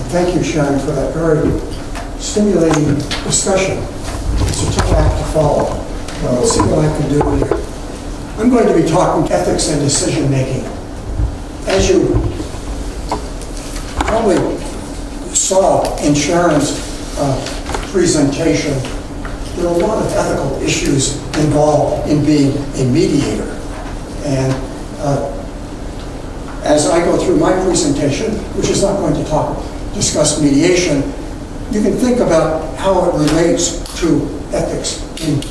Thank you, Sharon, for that very stimulating discussion. It's a tough act to follow. Let's see what I can do here. I'm going to be talking ethics and decision making. As you probably saw in Sharon's presentation, there are a lot of ethical issues involved in being a mediator. And as I go through my presentation, which is not going to discuss mediation, you can think about how it relates to ethics in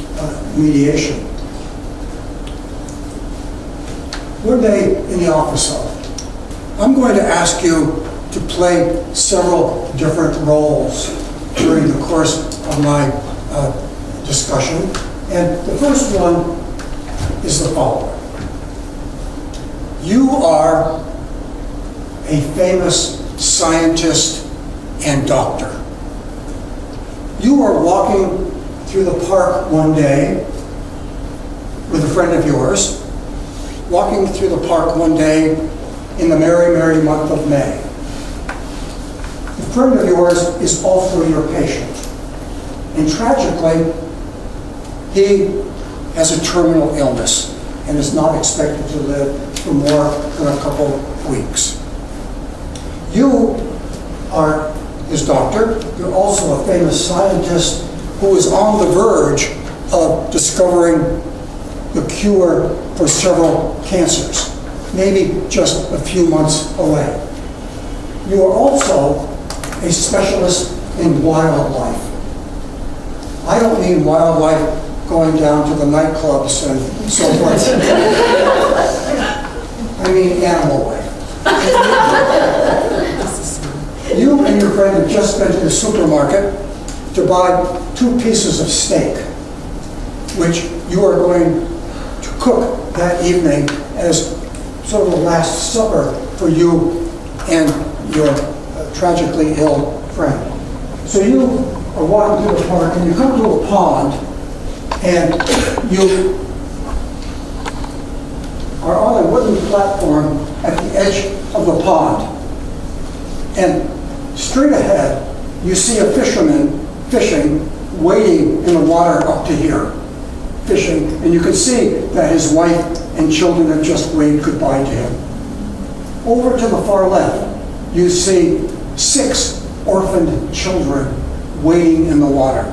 mediation. One day in the office hall, I'm going to ask you to play several different roles during the course of my discussion. And the first one is the following. You are a famous scientist and doctor. You are walking through the park one day with a friend of yours, walking through the park one day in the merry, merry month of May. A friend of yours is also your patient. And tragically, he has a terminal illness and is not expected to live for more than a couple of weeks. You are his doctor. You're also a famous scientist who is on the verge of discovering the cure for several cancers, maybe just a few months away. You are also a specialist in wildlife. I don't mean wildlife going down to the nightclubs and so forth. I mean animal life. You and your friend have just been to the supermarket to buy 2 pieces of steak, which you are going to cook that evening as sort of a last supper for you and your tragically ill friend. So you are walking through the park and you come to a pond and you are on a wooden platform at the edge of the pond. And straight ahead, you see a fisherman fishing, wading in the water up to here, fishing, and you can see that his wife and children have just waved goodbye to him. Over to the far left, you see 6 orphaned children wading in the water.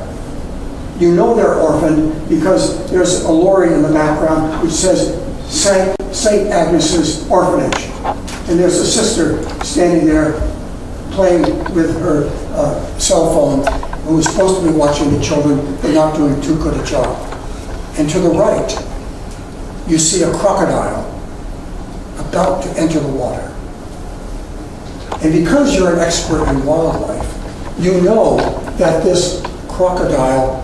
You know they're orphaned because there's a lorry in the background which says St. Agnes's Orphanage. And there's a sister standing there playing with her cell phone who is supposed to be watching the children but not doing too good a job. And to the right, you see a crocodile about to enter the water. And because you're an expert in wildlife, you know that this crocodile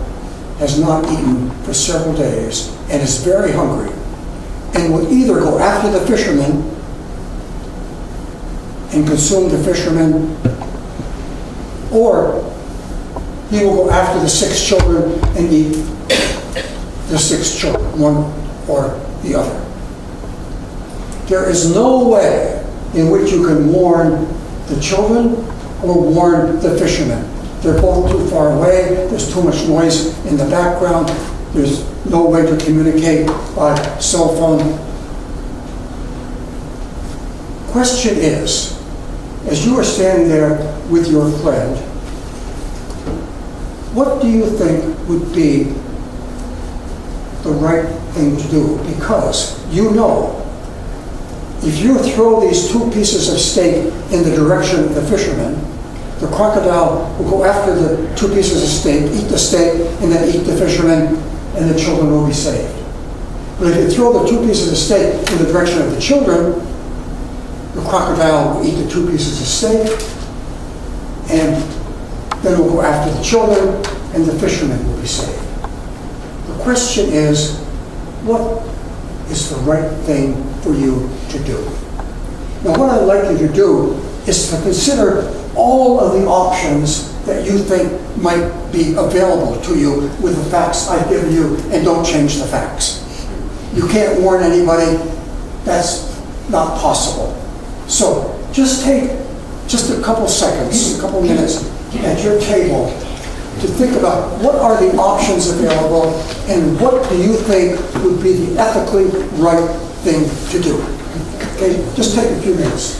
has not eaten for several days and is very hungry and will either go after the fisherman and consume the fisherman, or he will go after the 6 children and eat the 6 children, one or the other. There is no way in which you can warn the children or warn the fishermen. They're both too far away, there's too much noise in the background, there's no way to communicate by cell phone. Question is, as you are standing there with your friend, what do you think would be the right thing to do? Because you know, if you throw these 2 pieces of steak in the direction of the fisherman, the crocodile will go after the 2 pieces of steak, eat the steak, and then eat the fisherman, and the children will be saved. But if you throw the 2 pieces of steak in the direction of the children, the crocodile will eat the 2 pieces of steak, and then it will go after the children, and the fishermen will be saved. The question is, what is the right thing for you to do? Now, what I'd like you to do is to consider all of the options that you think might be available to you with the facts I've given you, and don't change the facts. You can't warn anybody. That's not possible. So just take just a couple seconds, a couple minutes at your table to think about what are the options available and what do you think would be the ethically right thing to do. Okay, just take a few minutes.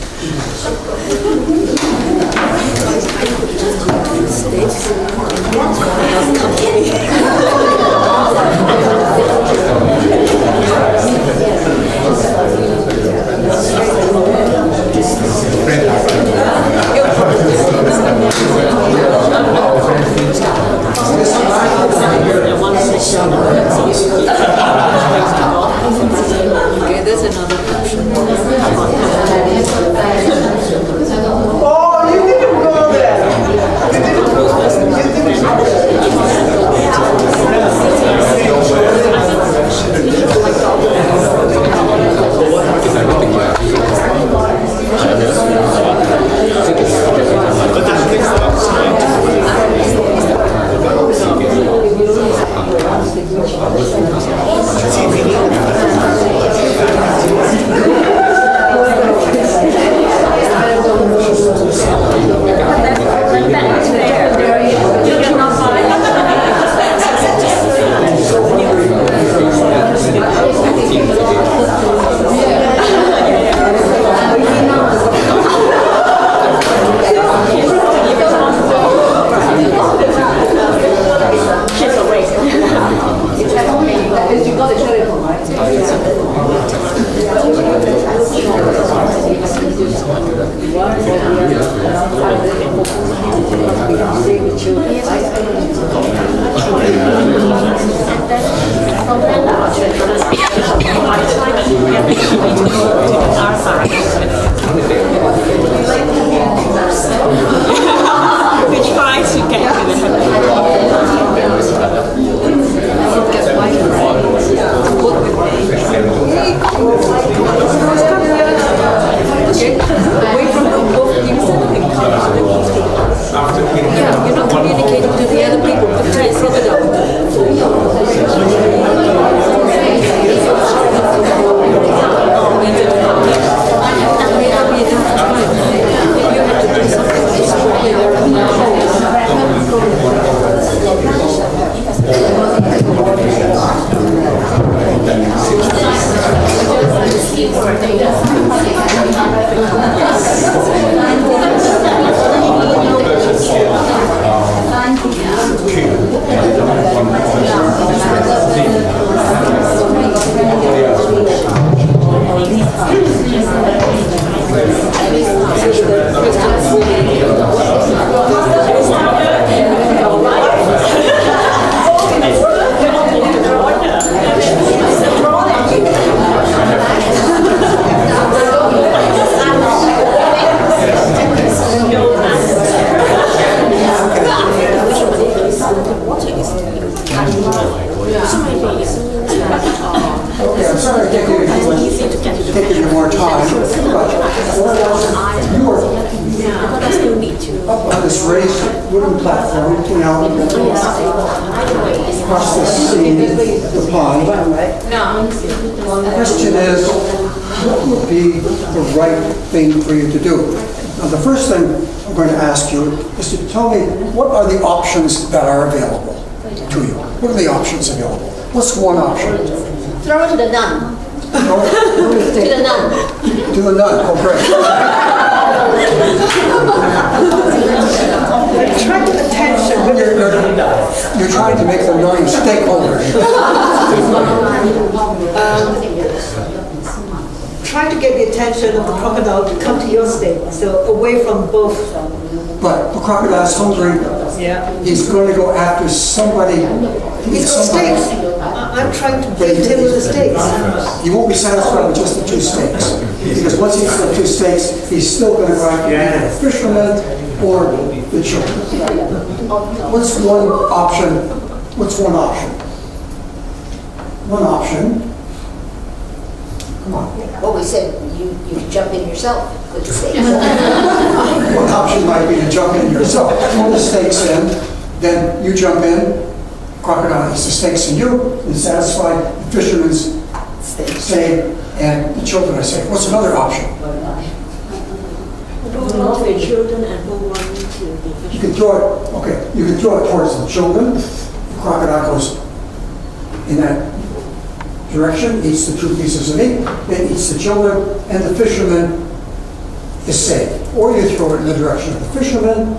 Okay, there's another option. Oh, you didn't go there. We try to get away from both people and come to the yeah, you're not communicating to the other people, but try from it up. Across the sea, the pond. The question is, what would be the right thing for you to do? Now, the first thing I'm going to ask you is to tell me what are the options that are available to you? What are the options available? What's one option? Throw it to the nun. To the nun. To the nun, oh great. Attract attention. You're trying to make the nun a stakeholder. Try to get the attention of the crocodile to come to your state, so away from both. But the crocodile's hungry. Yeah. He's going to go after somebody. He's got steaks. I'm trying to bait him with the steaks. He won't be satisfied with just the 2 steaks. Because once he eats the 2 steaks, he's still going to go after either the fishermen or the children. What's one option? What's one option? One option. Come on. Well, we said you jump in yourself with the steaks. One option might be to jump in yourself. Pull the stakes in, then you jump in, crocodile eats the stakes in you, and satisfied, the fisherman's saved, and the children are saved. What's another option? Hold on to the children and hold on to the You fish. can throw it, okay, you can throw it towards the children. The crocodile goes in that direction, eats the 2 pieces of meat, then eats the children, and the fisherman is saved. Or you throw it in the direction of the fisherman,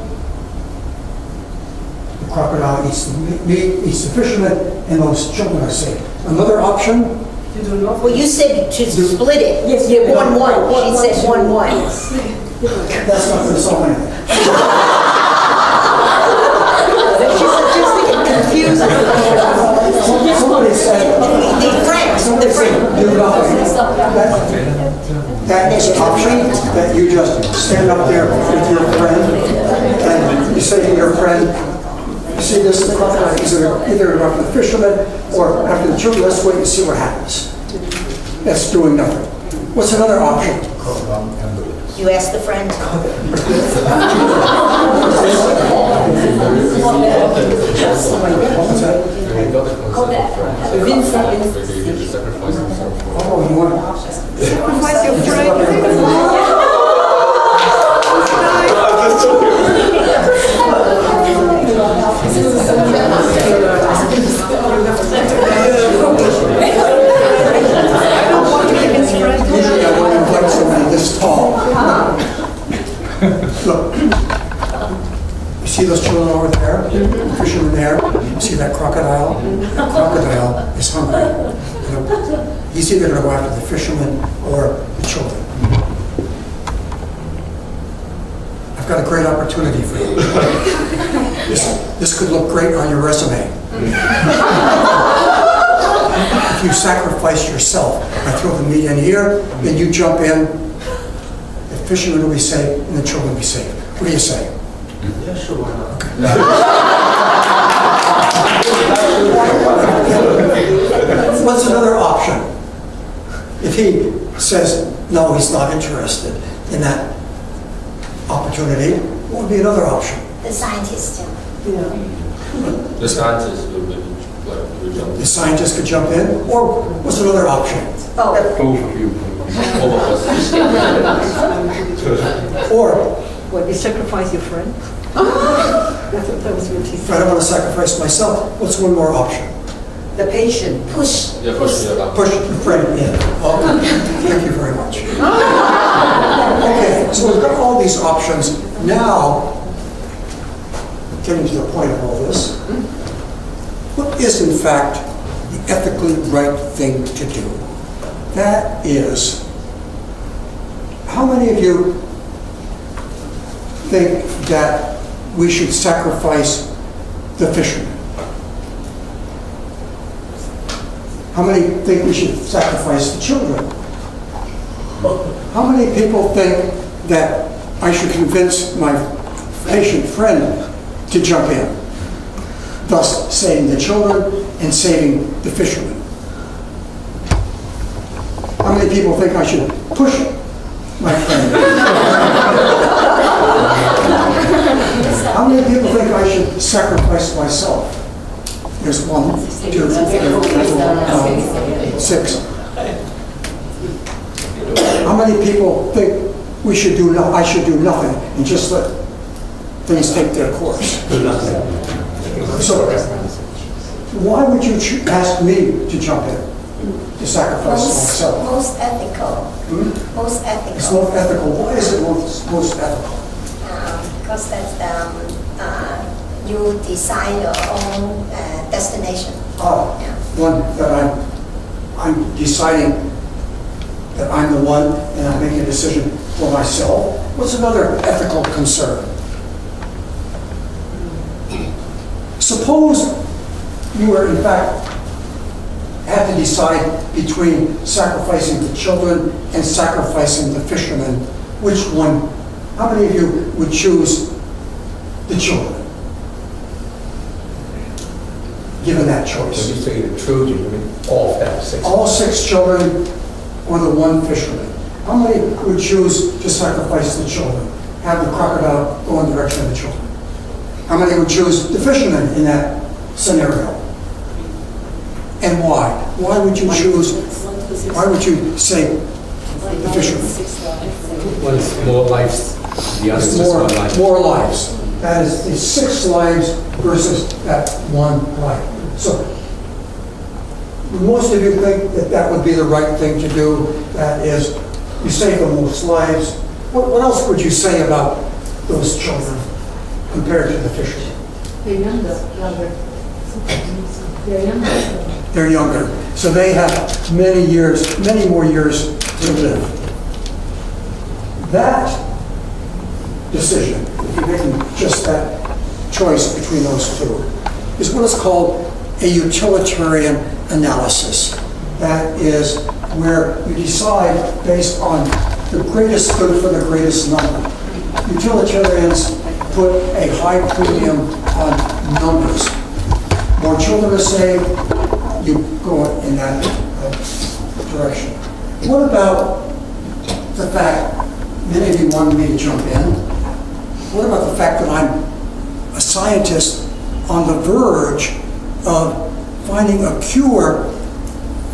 the crocodile eats the meat, eats the fisherman, and those children are saved. Another option, Well, you said to split it. Yes. Yeah, 1-1. She said 1-1. that's not going to solve anything. She's suggesting it confuses Somebody said, The friend. do nothing. That is an option that you just stand up there with your friend and you say to your friend, you see this crocodile either after the fisherman or after the children, let's wait and see what happens. That's doing nothing. What's another option? You asked the friend. What's that? Winston. Oh, you want Sacrifice your friend. usually I don't invite somebody this tall. Look, you see those children over there? The fishermen there? You see that crocodile? The crocodile is hungry. You know, he's either going to go after the fishermen or the children. I've got a great opportunity for you. This could look great on your resume. If you sacrifice yourself, I throw the meat in here, then you jump in, the fishermen will be saved, and the children will be saved. What do you say? Yeah, sure, why not? What's another option? If he says, no, he's not interested in that opportunity, what would be another option? The scientist. The scientists will jump. The scientist could jump in, or what's another option? Oh, Both of you. All of us. Or, What, you sacrifice your friend? That was what he if I said. don't want to sacrifice myself, what's one more option? The patient. push. Yeah, push me around. Push the friend in. Oh, thank you very much. Okay, so we've got all these options. Now, getting to the point of all this, what is in fact the ethically right thing to do? That is, how many of you think that we should sacrifice the fishermen? How many think we should sacrifice the children? How many people think that I should convince my patient friend to jump in, thus saving the children and saving the fishermen? How many people think I should push my friend? How many people think I should sacrifice myself? There's 1, 2, 3, 4, 5, 6. How many people think I should do nothing and just let things take their course? So, why would you ask me to jump in, to sacrifice myself? Most ethical. Most It's ethical. not ethical. Why is it most ethical? Because that's you decide your own destination. Yeah. One that I'm deciding that I'm the one and I'm making a decision for myself. What's another ethical concern? Suppose you were in fact had to decide between sacrificing the children and sacrificing the fishermen. Which one? How many of you would choose the children? Given that When choice. you say the children, you mean all 6? All 6 children or the 1 fisherman. How many would choose to sacrifice the children? Have the crocodile go in the direction of the children? How many would choose the fisherman in that scenario? And why? Why would you choose, why would you say the fisherman? One's more life The other is is just one life. more lives. That is 6 lives versus that 1 life. So most of you think that that would be the right thing to do. That is, you save the most lives. What else would you say about those children compared to the fishermen? They're younger. They're younger. They're younger, so they have many more years to live. That decision, if you're making just that choice between those two, is what is called a utilitarian analysis. That is where you decide based on the greatest good for the greatest number. Utilitarians put a high premium on numbers. More children are saved, you go in that direction. What about the fact, many of you wanted me to jump in, what about the fact that I'm a scientist on the verge of finding a cure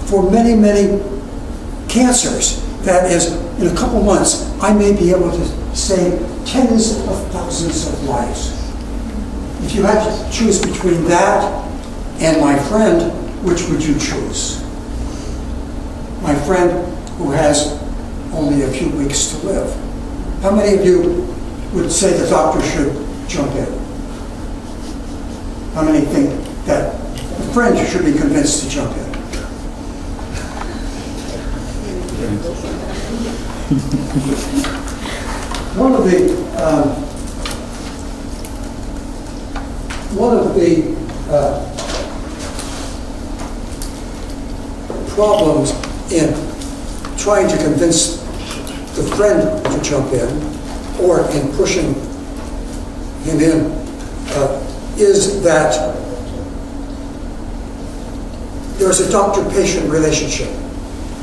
for many, many cancers? That is, in a couple months, I may be able to save tens of thousands of lives. If you had to choose between that and my friend, which would you choose? My friend who has only a few weeks to live. How many of you would say the doctor should jump in? How many think that the friend should be convinced to jump in? One of the problems in trying to convince the friend to jump in, or in pushing him in, is that there's a doctor-patient relationship.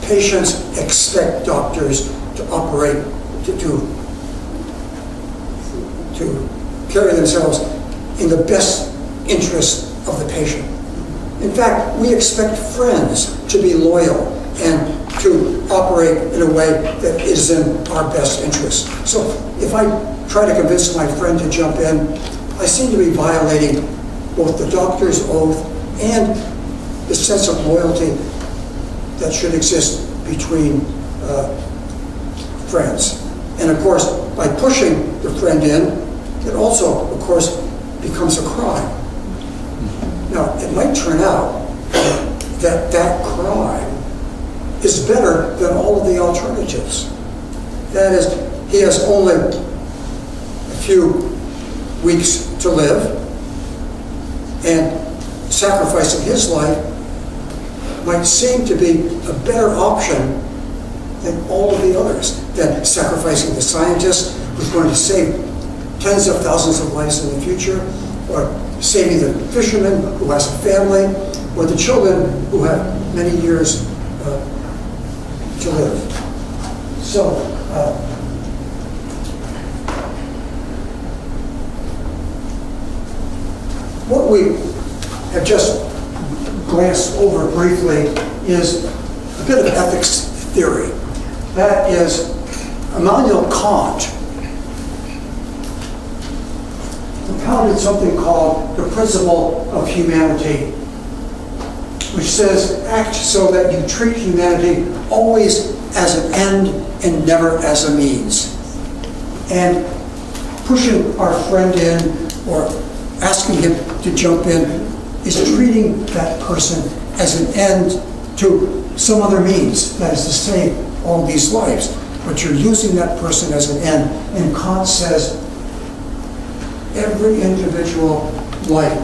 Patients expect doctors to operate, to carry themselves in the best interest of the patient. In fact, we expect friends to be loyal and to operate in a way that is in our best interest. So if I try to convince my friend to jump in, I seem to be violating both the doctor's oath and the sense of loyalty that should exist between friends. And of course, by pushing the friend in, it also, of course, becomes a crime. Now, it might turn out that that crime is better than all of the alternatives. That is, he has only a few weeks to live, and sacrificing his life might seem to be a better option than all of the others, than sacrificing the scientist who's going to save tens of thousands of lives in the future, or saving the fisherman who has a family, or the children who have many years to live. So, what we have just glanced over briefly is a bit of ethics theory. That is, Immanuel Kant propounded something called the principle of humanity, which says act so that you treat humanity always as an end and never as a means. And pushing our friend in or asking him to jump in is treating that person as an end to some other means, that is to save all these lives. But you're using that person as an end. And Kant says every individual life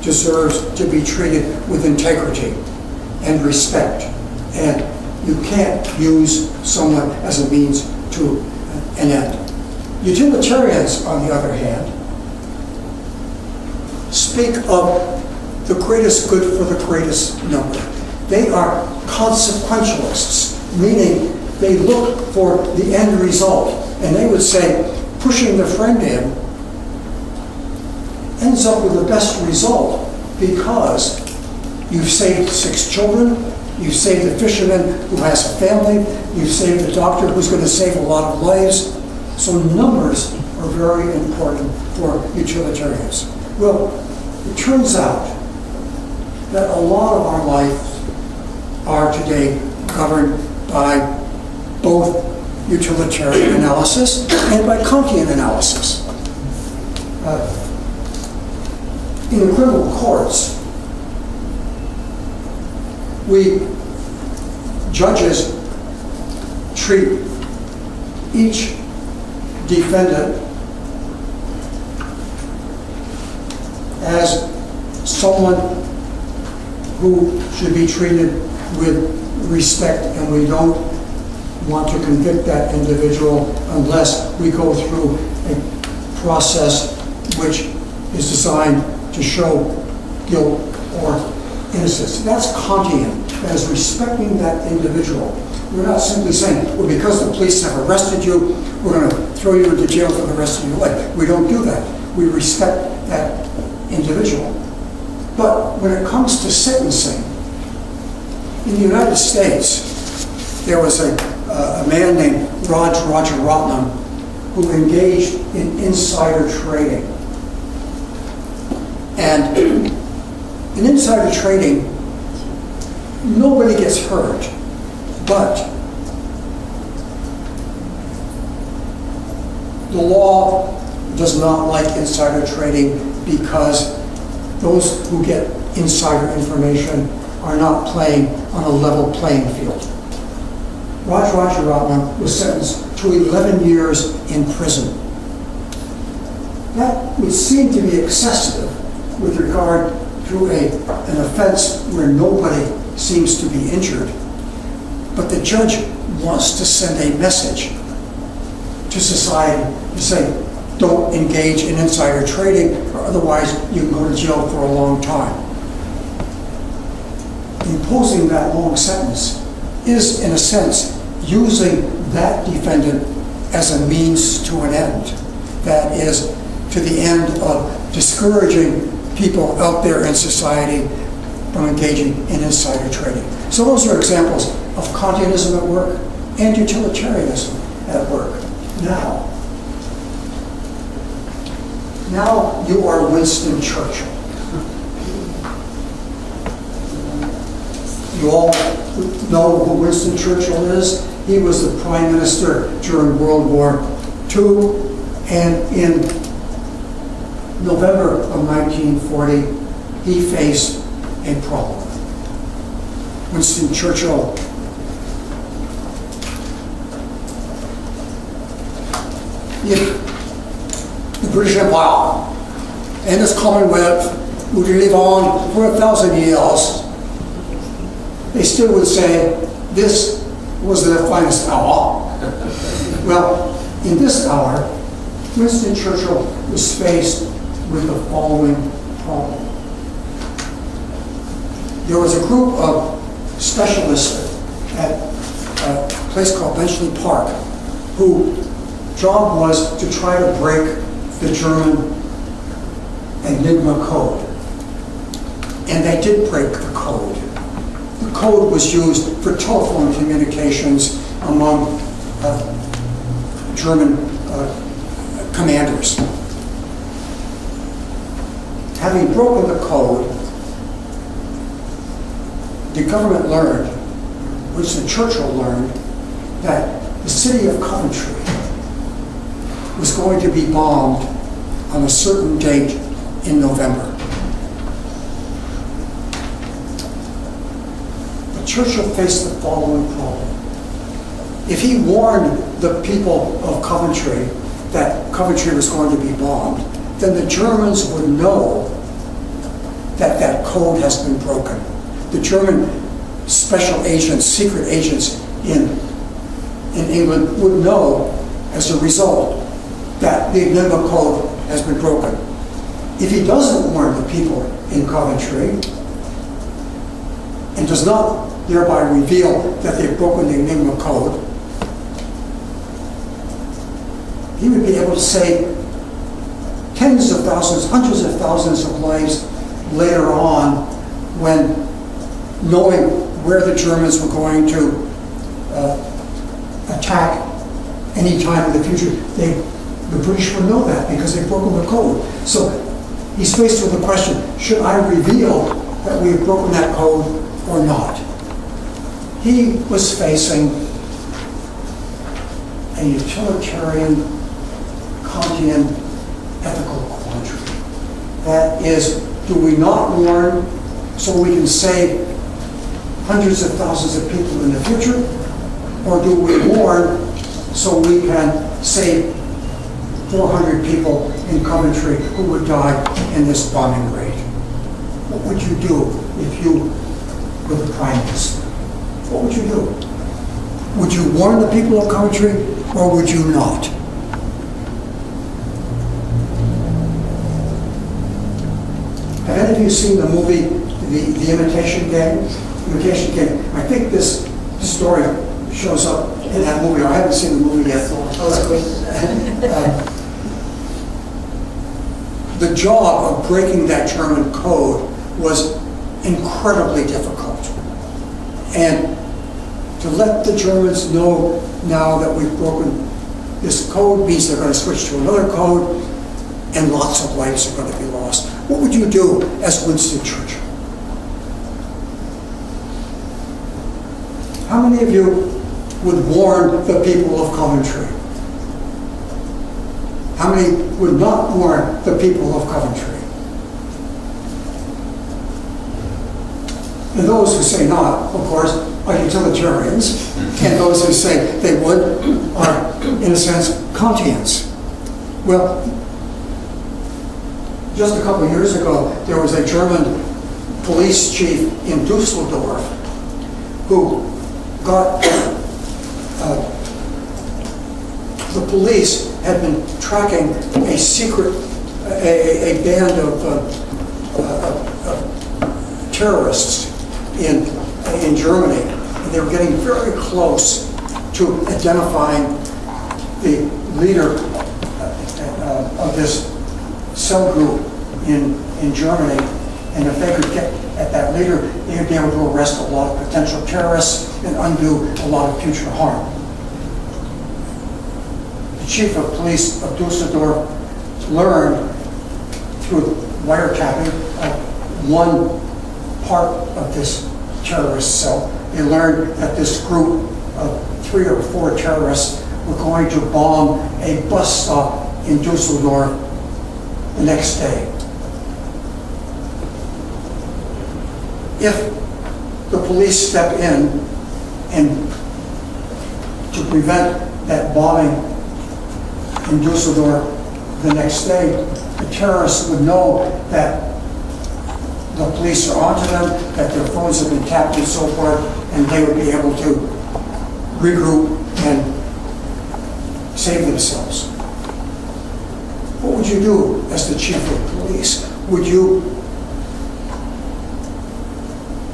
deserves to be treated with integrity and respect. And you can't use someone as a means to an end. Utilitarians, on the other hand, speak of the greatest good for the greatest number. They are consequentialists, meaning they look for the end result. And they would say pushing the friend in ends up with the best result because you've saved 6 children, you've saved the fisherman who has a family, you've saved the doctor who's going to save a lot of lives, So numbers are very important for utilitarians. Well, it turns out that a lot of our lives are today governed by both utilitarian analysis and by Kantian analysis. In the criminal courts, judges treat each defendant as someone who should be treated with respect, and we don't want to convict that individual unless we go through a process which is designed to show guilt or innocence. That's Kantian. That is respecting that individual. We're not simply saying, well, because the police have arrested you, we're going to throw you into jail for the rest of your life. We don't do that. We respect that individual. But when it comes to sentencing, in the United States, there was a man named Roger Rotnam who engaged in insider trading. And in insider trading, nobody gets hurt, but the law does not like insider trading because those who get insider information are not playing on a level playing field. Roger Rotnam was sentenced to 11 years in prison. That would seem to be excessive with regard to an offense where nobody seems to be injured. But the judge wants to send a message to society to say, don't engage in insider trading, or otherwise you can go to jail for a long time. Imposing that long sentence is, in a sense, using that defendant as a means to an end. That is, to the end of discouraging people out there in society from engaging in insider trading. So those are examples of Kantianism at work and utilitarianism at work. Now you are Winston Churchill. You all know who Winston Churchill is. He was the prime minister during World War II, and in November of 1940, he faced a problem. Winston Churchill the British Empire and its Commonwealth would live on for 1,000 years, they still would say this was their finest hour. Well, in this hour, Winston Churchill was faced with the following problem. There was a group of specialists at a place called Bletchley Park whose job was to try to break the German Enigma code. And they did break the code. The code was used for telephone communications among German commanders. Having broken the code, the government learned, Winston Churchill learned, that the city of Coventry was going to be bombed on a certain date in November. But Churchill faced the following problem. If he warned the people of Coventry that Coventry was going to be bombed, then the Germans would know that that code has been broken. The German special agents, secret agents in England would know as a result that the Enigma code has been broken. If he doesn't warn the people in Coventry and does not thereby reveal that they've broken the Enigma code, he would be able to save tens of thousands, hundreds of thousands of lives later on when knowing where the Germans were going to attack any time in the future, the British would know that because they've broken the code. So he's faced with the question, should I reveal that we have broken that code or not? He was facing a utilitarian Kantian ethical quandary. That is, do we not warn so we can save hundreds of thousands of people in the future? Or do we warn so we can save 400 people in Coventry who would die in this bombing raid? What would you do if you were the Prime Minister? What would you do? Would you warn the people of Coventry or would you not? Have any of you seen the movie, The Imitation Game? Imitation Game. I think this story shows up in that movie. I haven't seen the movie yet. Oh, it's great. The job of breaking that German code was incredibly difficult. And to let the Germans know now that we've broken this code means they're going to switch to another code and lots of lives are going to be lost. What would you do as Winston Churchill? How many of you would warn the people of Coventry? How many would not warn the people of Coventry? And those who say not, of course, are utilitarians, and those who say they would are, in a sense, Kantians. Well, just a couple of years ago, there was a German police chief in Dusseldorf who got, the police had been tracking a secret, a band of terrorists in Germany. And they were getting very close to identifying the leader of this cell group in Germany. And if they could get at that leader, they would be able to arrest a lot of potential terrorists and undo a lot of future harm. The chief of police of Dusseldorf learned through wiretapping of one part of this terrorist cell. They learned that this group of 3 or 4 terrorists were going to bomb a bus stop in Dusseldorf the next day. If the police step in and to prevent that bombing in Dusseldorf the next day, the terrorists would know that the police are onto them, that their phones have been tapped and so forth, and they would be able to regroup and save themselves. What would you do as the chief of police? Would you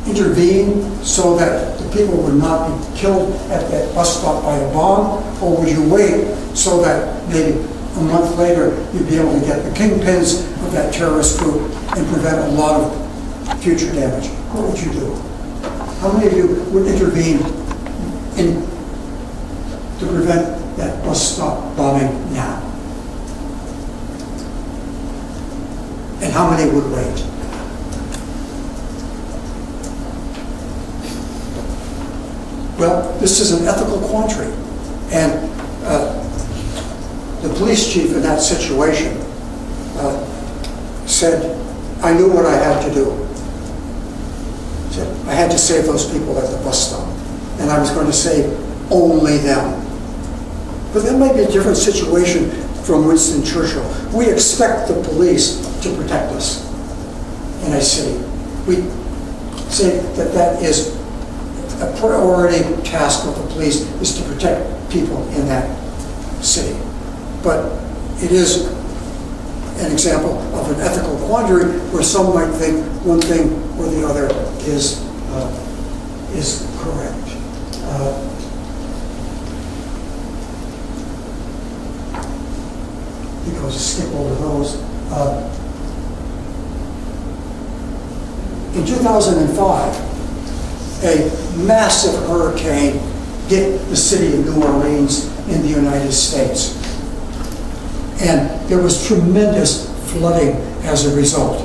intervene so that the people would not be killed at that bus stop by a bomb? Or would you wait so that maybe a month later you'd be able to get the kingpins of that terrorist group and prevent a lot of future damage? What would you do? How many of you would intervene to prevent that bus stop bombing now? And how many would wait? Well, this is an ethical quandary. And the police chief in that situation said, I knew what I had to do. He said, I had to save those people at the bus stop. And I was going to save only them. But that might be a different situation from Winston Churchill. We expect the police to protect us in a city. We say that that is a priority task of the police, is to protect people in that city. But it is an example of an ethical quandary where some might think one thing or the other is correct. Because skip over those. In 2005, a massive hurricane hit the city of New Orleans in the United States. And there was tremendous flooding as a result.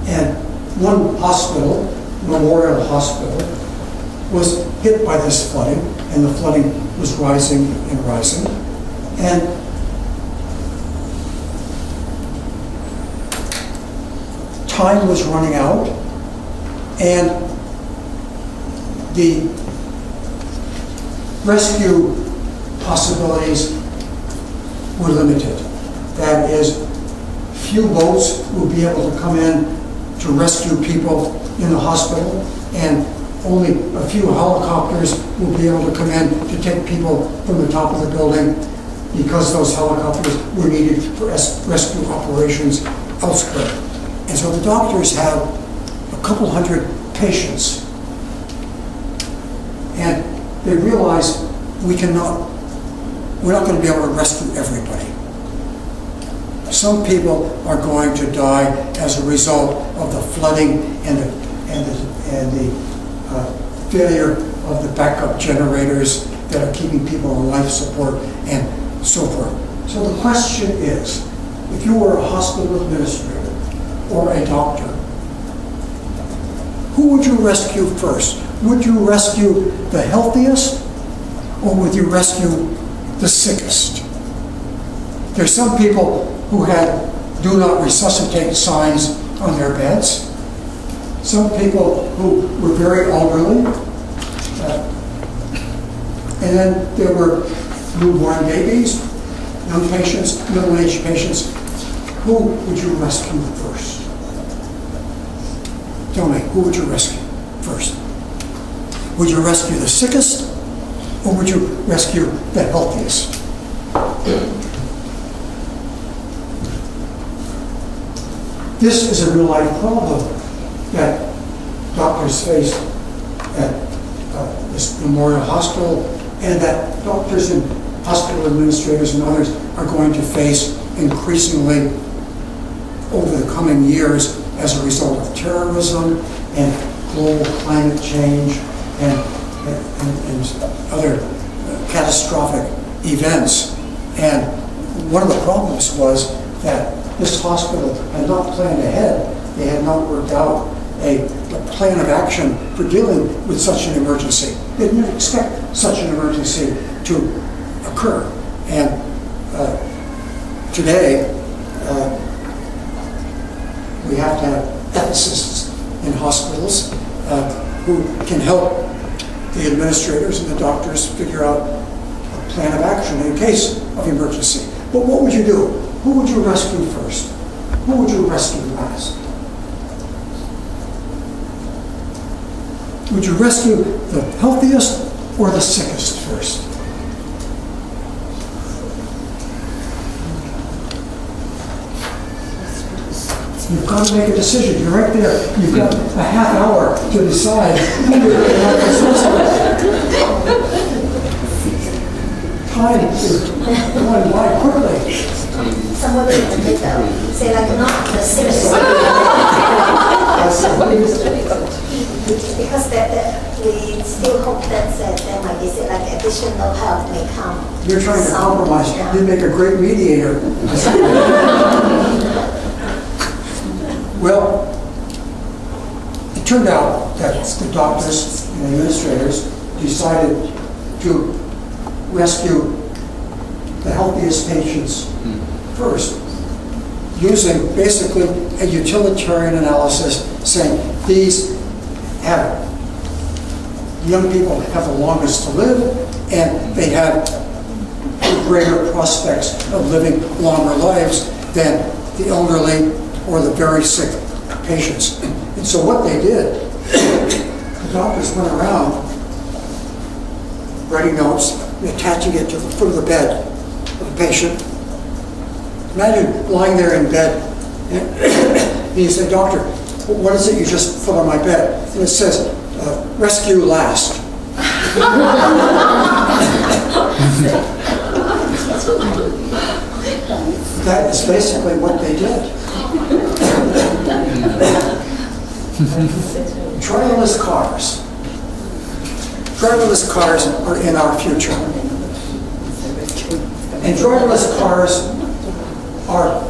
And one hospital, Memorial Hospital, was hit by this flooding, and the flooding was rising and rising. And time was running out, and the rescue possibilities were limited. That is, few boats would be able to come in to rescue people in the hospital, and only a few helicopters will be able to come in to take people from the top of the building, because those helicopters were needed for rescue operations elsewhere. And so the doctors have a couple hundred patients, and they realize we're not going to be able to rescue everybody. Some people are going to die as a result of the flooding and the failure of the backup generators that are keeping people on life support and so forth. So the question is, if you were a hospital administrator or a doctor, who would you rescue first? Would you rescue the healthiest, or would you rescue the sickest? There's some people who had "do not resuscitate" signs on their beds. Some people who were very elderly. And then there were newborn babies, young patients, middle-aged patients. Who would you rescue first? Tell me, who would you rescue first? Would you rescue the sickest, or would you rescue the healthiest? This is a real-life problem that doctors face at this Memorial Hospital, and that doctors and hospital administrators and others are going to face increasingly over the coming years as a result of terrorism and global climate change and other catastrophic events. And one of the problems was that this hospital had not planned ahead. They had not worked out a plan of action for dealing with such an emergency. They didn't expect such an emergency to occur. And today, we have to have ethicists in hospitals who can help the administrators and the doctors figure out a plan of action in case of emergency. But what would you do? Who would you rescue first? Who would you rescue last? Would you rescue the healthiest or the sickest first? You've got to make a decision. You're right there. You've got a half hour to decide who you're going to rescue. Time is going by quickly. Somebody say like not the sickest. Because we still hope that there might be like additional help may come. You're trying to compromise. Yeah. You'd make a great mediator. Well, it turned out that the doctors and administrators decided to rescue the healthiest patients first, using basically a utilitarian analysis, saying these young people have the longest to live, and they have greater prospects of living longer lives than the elderly or the very sick patients. And so what they did, the doctors went around writing notes, attaching it to the foot of the bed of the patient. Imagine lying there in bed, and you say, "Doctor, what is it you just put on my bed?" And it says, "Rescue last." That is basically what they did. Driverless cars. Driverless cars are in our future. And driverless cars are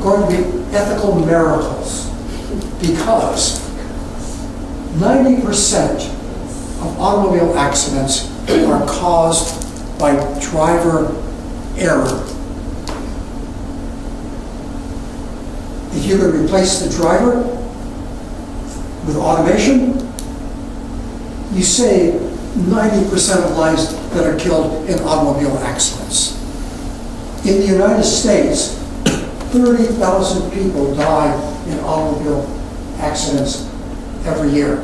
going to be ethical miracles because 90% of automobile accidents are caused by driver error. If you could replace the driver with automation, you save 90% of lives that are killed in automobile accidents. In the United States, 30,000 people die in automobile accidents every year.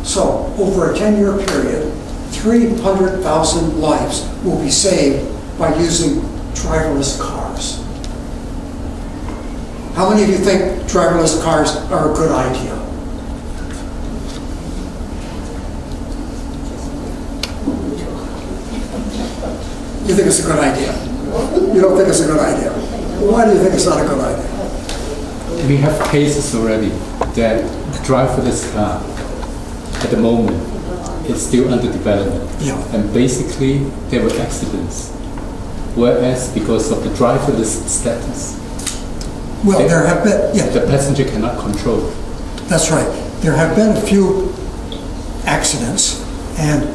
So, over a 10-year period, 300,000 lives will be saved by using driverless cars. How many of you think driverless cars are a good idea? You think it's a good idea? You don't think it's a good idea? Why do you think it's not a good idea? We have cases already that driverless car at the moment is still under development. Yeah. And basically there were accidents. Whereas because of the driverless status, Well, there have been, yeah, the passenger cannot control. that's right. There have been a few accidents, and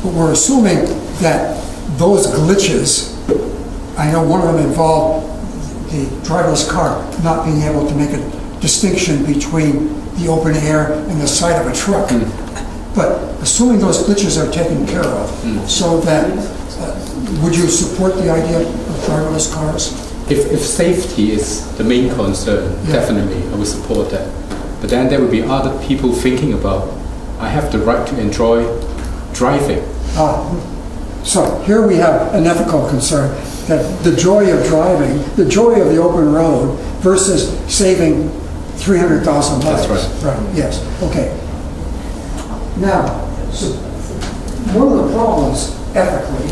but we're assuming that those glitches, I know one of them involved the driverless car not being able to make a distinction between the open air and the side of a truck. But assuming those glitches are taken care of, so that, would you support the idea of driverless cars? If safety is the main concern, Yeah. definitely I would support that. But then there will be other people thinking about, I have the right to enjoy driving. So here we have an ethical concern, that the joy of driving, the joy of the open road versus saving 300,000 lives. That's right. Right, yes, okay. Now, so one of the problems ethically,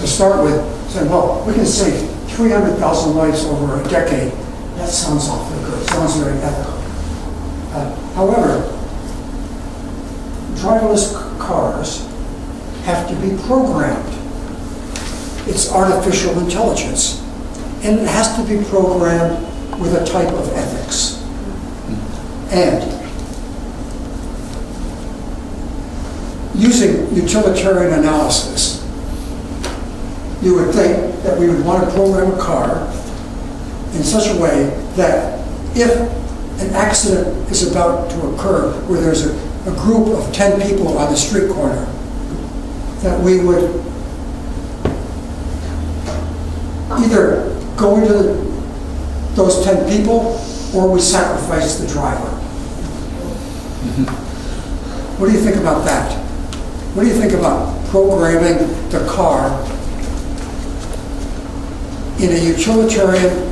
to start with, saying, well, we can save 300,000 lives over a decade. That sounds awfully good, sounds very ethical. However, driverless cars have to be programmed. It's artificial intelligence, and it has to be programmed with a type of ethics. And using utilitarian analysis, you would think that we would want to program a car in such a way that if an accident is about to occur where there's a group of 10 people on the street corner, that we would either go into those 10 people or we sacrifice the driver. What do you think about that? What do you think about programming the car in a utilitarian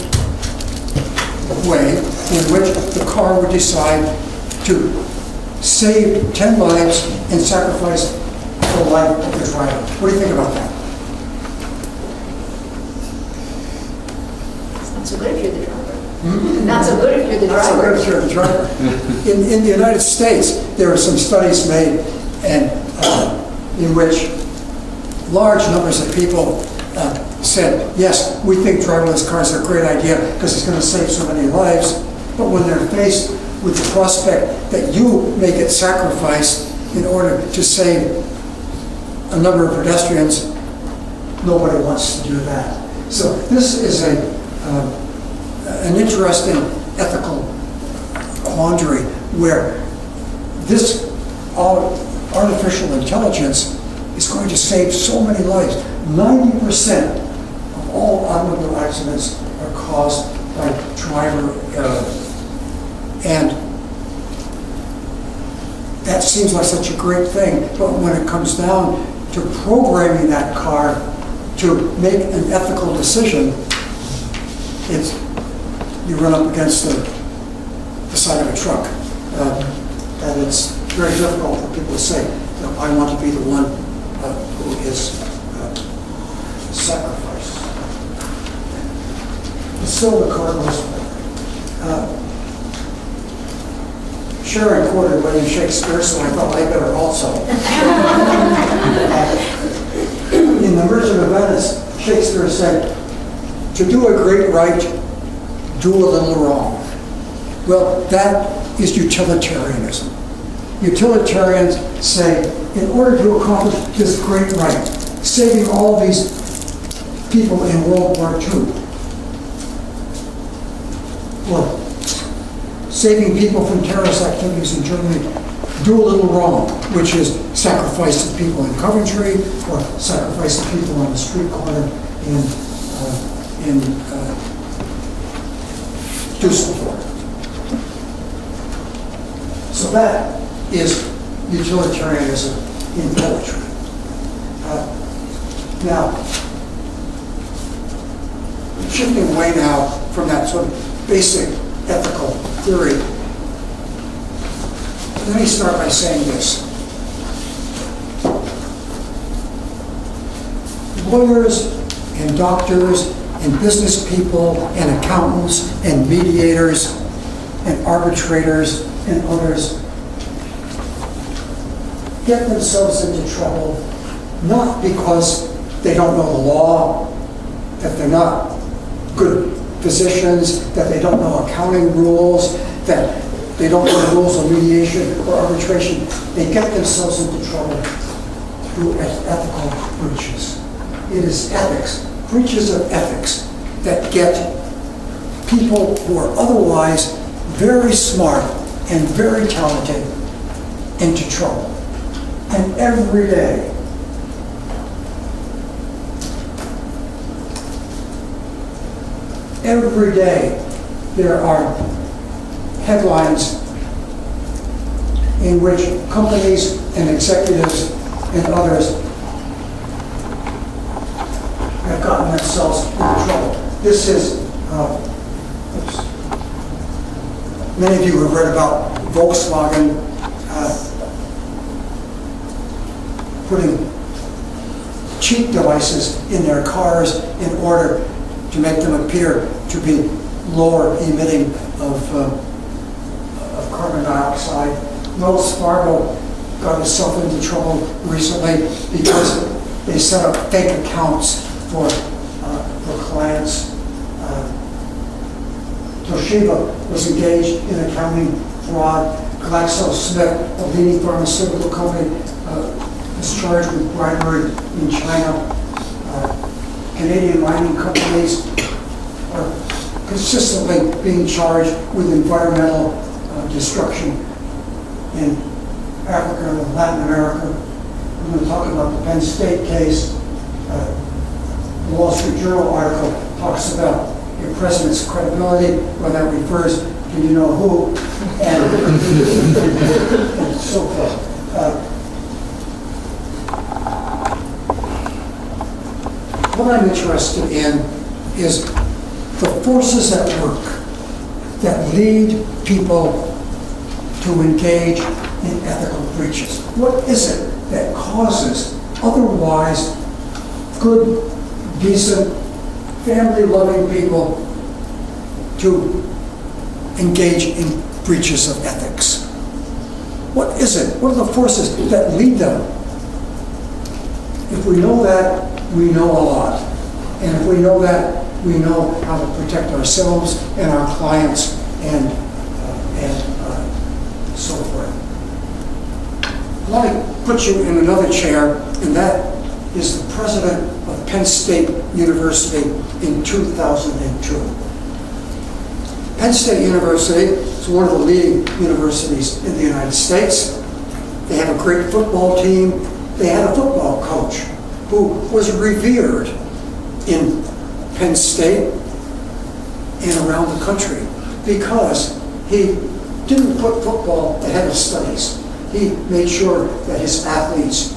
way in which the car would decide to save 10 lives and sacrifice the life of the driver? What do you think about that? It's not so good if you're the driver. Not so good if you're the So driver. if you're the driver. In the United States, there are some studies made and in which large numbers of people said, yes, we think driverless cars are a great idea because it's going to save so many lives. But when they're faced with the prospect that you may get sacrificed in order to save a number of pedestrians, nobody wants to do that. So this is an interesting ethical quandary where this artificial intelligence is going to save so many lives. 90% of all automobile accidents are caused by driver error. And that seems like such a great thing, but when it comes down to programming that car to make an ethical decision, you run up against the side of a truck. And it's very difficult for people to say, I want to be the one who is sacrificed. But still the car goes away. Sharon quoted William Shakespeare, so I thought I better also. In the Merchant of Venice, Shakespeare said, to do a great right, do a little wrong. Well, that is utilitarianism. Utilitarians say, in order to accomplish this great right, saving all these people in World War II, or saving people from terrorist activities in Germany, do a little wrong, which is sacrifice the people in Coventry, or sacrifice the people on the street corner in Düsseldorf. So that is utilitarianism in poetry. Now, shifting away now from that sort of basic ethical theory, let me start by saying this. Lawyers and doctors and business people and accountants and mediators and arbitrators and others get themselves into trouble not because they don't know the law, that they're not good physicians, that they don't know accounting rules, that they don't know the rules of mediation or arbitration. They get themselves into trouble through ethical breaches. It is ethics, breaches of ethics, that get people who are otherwise very smart and very talented into trouble. And every day, there are headlines in which companies and executives and others have gotten themselves into trouble. This is, many of you have read about Volkswagen putting cheat devices in their cars in order to make them appear to be lower emitting of carbon dioxide. Wells Fargo got itself into trouble recently because they set up fake accounts for clients. Toshiba was engaged in accounting fraud. GlaxoSmith, a leading pharmaceutical company, was charged with bribery in China. Canadian mining companies are consistently being charged with environmental destruction in Africa and Latin America. I'm going to talk about the Penn State case. The Wall Street Journal article talks about your president's credibility, where that refers to you know who, and so forth. What I'm interested in is the forces at work that lead people to engage in ethical breaches. What is it that causes otherwise good, decent, family-loving people to engage in breaches of ethics? What is it? What are the forces that lead them? If we know that, we know a lot. And if we know that, we know how to protect ourselves and our clients and so forth. Let me put you in another chair, and that is the president of Penn State University in 2002. Penn State University is one of the leading universities in the United States. They have a great football team. They had a football coach who was revered in Penn State and around the country because he didn't put football ahead of studies. He made sure that his athletes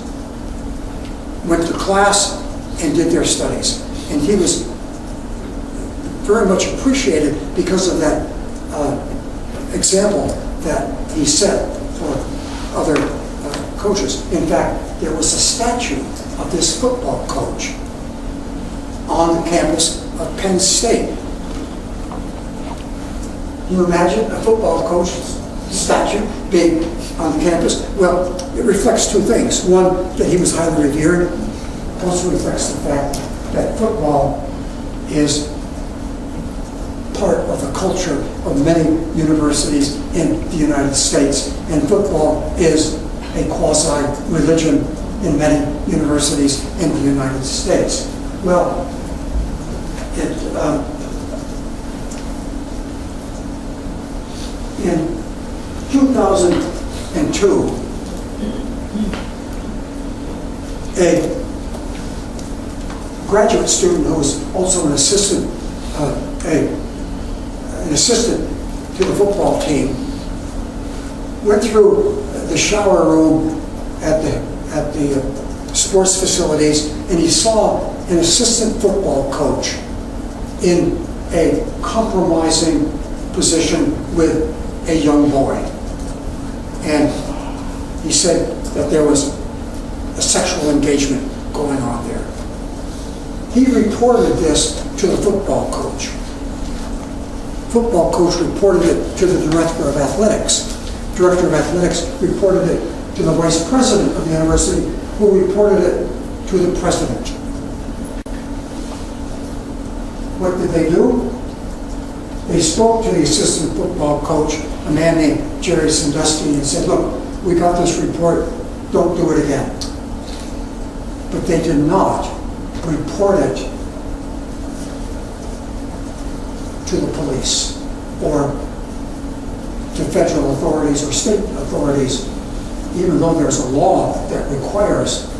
went to class and did their studies. And he was very much appreciated because of that example that he set for other coaches. In fact, there was a statue of this football coach on the campus of Penn State. Can you imagine a football coach statue being on the campus? Well, it reflects two things. One, that he was highly revered also reflects the fact that football is part of the culture of many universities in the United States, and football is a quasi-religion in many universities in the United States. Well, in 2002, a graduate student who was also an assistant to the football team went through the shower room at the sports facilities, and he saw an assistant football coach in a compromising position with a young boy. And he said that there was a sexual engagement going on there. He reported this to the football coach. Football coach reported it to the director of athletics. Director of athletics reported it to the vice president of the university, who reported it to the president. What did they do? They spoke to the assistant football coach, a man named Jerry Sandusky, and said, look, we got this report, don't do it again. But they did not report it to the police or to federal authorities or state authorities, even though there's a law that requires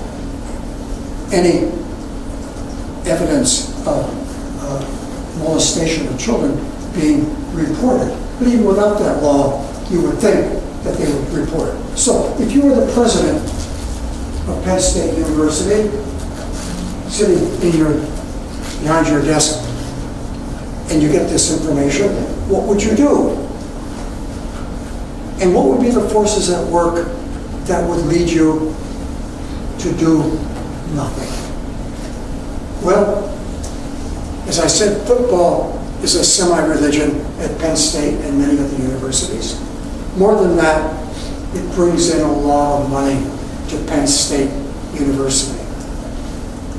any evidence of molestation of children being reported. But even without that law, you would think that they would report it. So if you were the president of Penn State University, sitting behind your desk, and you get this information, what would you do? And what would be the forces at work that would lead you to do nothing? Well, as I said, football is a semi-religion at Penn State and many of the universities. More than that, it brings in a lot of money to Penn State University.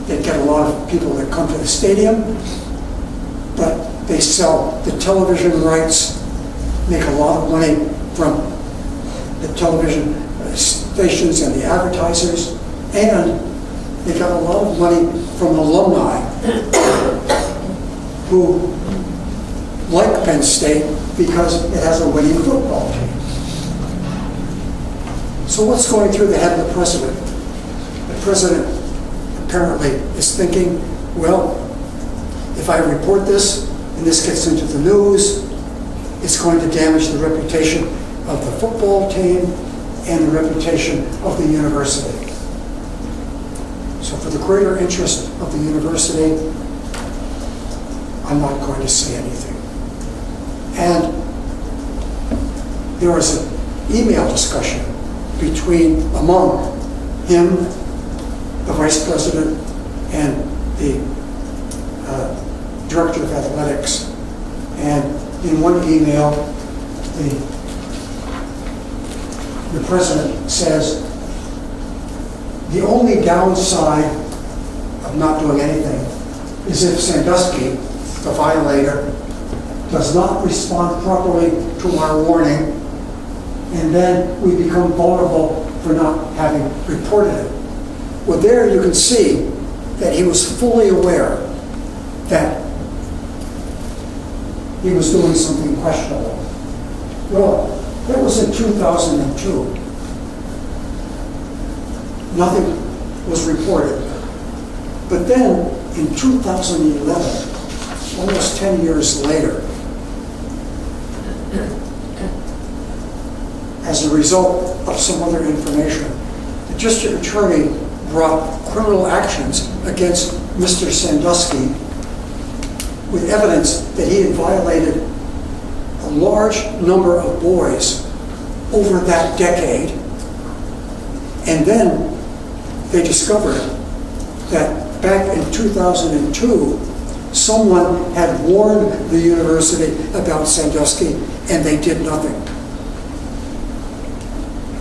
They get a lot of people that come to the stadium, but they sell the television rights, make a lot of money from the television stations and the advertisers, and they got a lot of money from alumni who like Penn State because it has a winning football team. So what's going through the head of the president? The president apparently is thinking, well, if I report this and this gets into the news, it's going to damage the reputation of the football team and the reputation of the university. So for the greater interest of the university, I'm not going to say anything. And there was an email discussion among him, the vice president, and the director of athletics. And in one email, the president says, the only downside of not doing anything is if Sandusky, the violator, does not respond properly to our warning, and then we become vulnerable for not having reported it. Well, there you can see that he was fully aware that he was doing something questionable. Well, that was in 2002. Nothing was reported. But then, in 2011, almost 10 years later, as a result of some other information, the district attorney brought criminal actions against Mr. Sandusky with evidence that he had violated a large number of boys over that decade. And then they discovered that back in 2002, someone had warned the university about Sandusky, and they did nothing.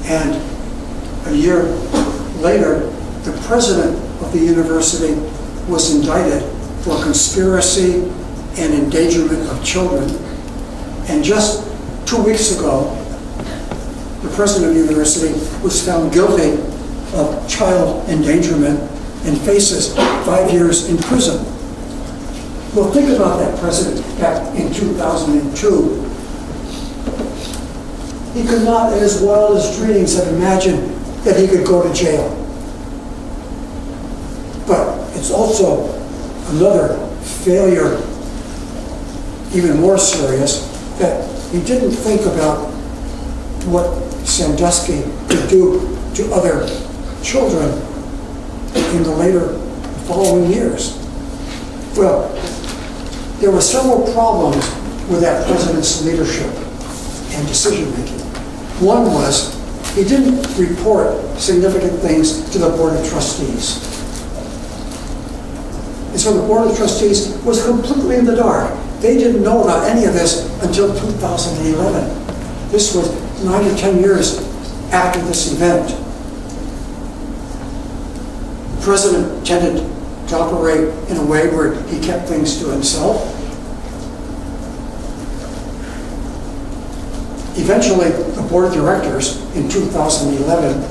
And a year later, the president of the university was indicted for conspiracy and endangerment of children. And just 2 weeks ago, the president of the university was found guilty of child endangerment and faces 5 years in prison. Well, think about that president back in 2002. He could not, in his wildest dreams, have imagined that he could go to jail. But it's also another failure, even more serious, that he didn't think about what Sandusky could do to other children in the later following years. Well, there were several problems with that president's leadership and decision-making. One was he didn't report significant things to the Board of Trustees. And so the Board of Trustees was completely in the dark. They didn't know about any of this until 2011. This was 9 or 10 years after this event. The president tended to operate in a way where he kept things to himself. Eventually, the board of directors in 2011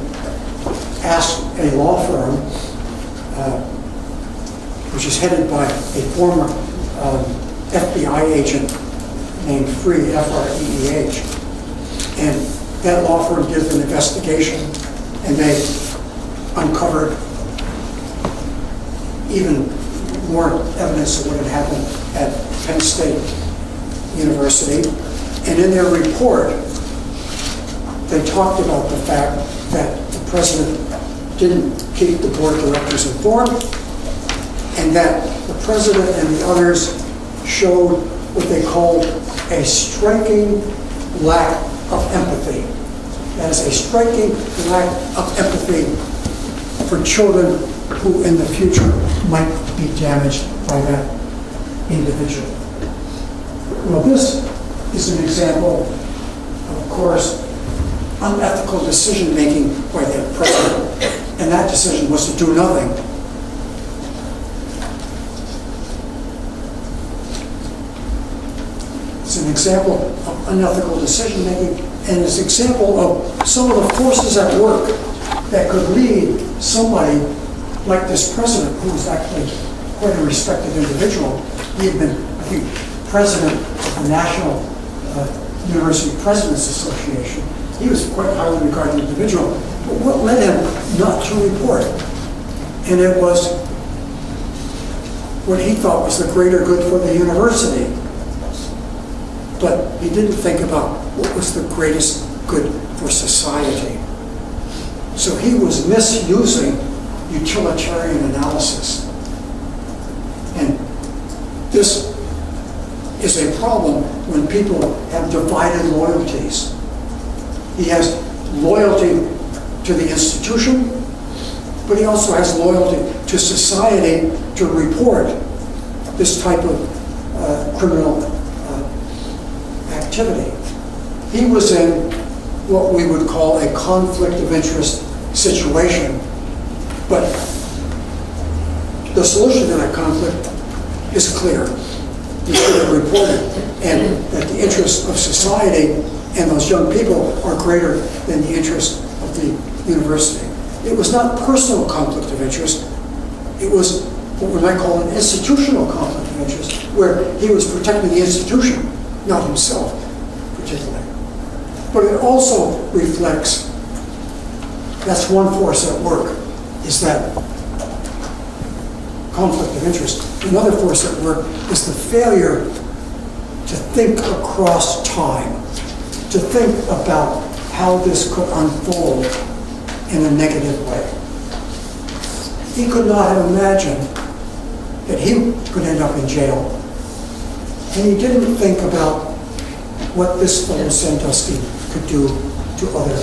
asked a law firm, which is headed by a former FBI agent named Free, F-R-E-E-H. And that law firm did an investigation, and they uncovered even more evidence of what had happened at Penn State University. And in their report, they talked about the fact that the president didn't keep the board of directors informed, and that the president and the others showed what they called a striking lack of empathy. That is, a striking lack of empathy for children who in the future might be damaged by that individual. Well, this is an example of course, unethical decision-making by the president, and that decision was to do nothing. It's an example of unethical decision-making, and it's an example of some of the forces at work that could lead somebody like this president, who was actually quite a respected individual. He had been, I think, president of the National University Presidents Association. He was quite a highly regarded individual. But what led him not to report? And it was what he thought was the greater good for the university. But he didn't think about what was the greatest good for society. So he was misusing utilitarian analysis. And this is a problem when people have divided loyalties. He has loyalty to the institution, but he also has loyalty to society to report this type of criminal activity. He was in what we would call a conflict of interest situation, but the solution to that conflict is clear. He should have reported, and that the interests of society and those young people are greater than the interests of the university. It was not personal conflict of interest. It was what we might call an institutional conflict of interest, where he was protecting the institution, not himself particularly. But it also reflects, that's one force at work, is that conflict of interest. Another force at work is the failure to think across time, to think about how this could unfold in a negative way. He could not have imagined that he could end up in jail. And he didn't think about what this fellow Sandusky could do to other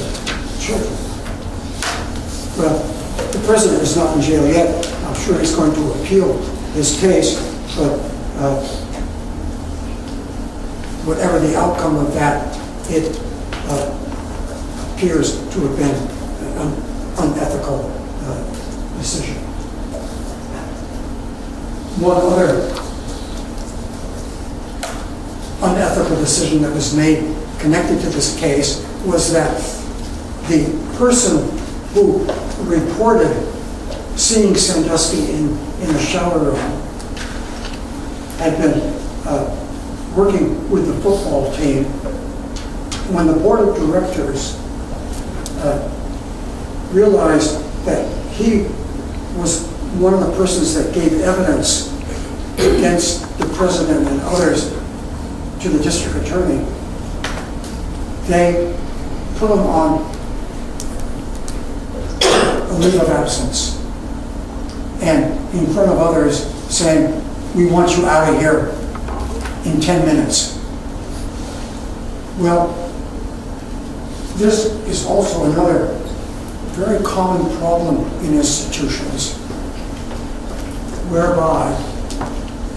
children. Well, the president is not in jail yet. I'm sure he's going to appeal his case, but whatever the outcome of that, it appears to have been an unethical decision. one other unethical decision that was made connected to this case was that the person who reported seeing Sandusky in the shower room had been working with the football team. When the board of directors realized that he was one of the persons that gave evidence against the president and others to the district attorney, they put him on a leave of absence. And in front of others saying, we want you out of here in 10 minutes. Well, this is also another very common problem in institutions, whereby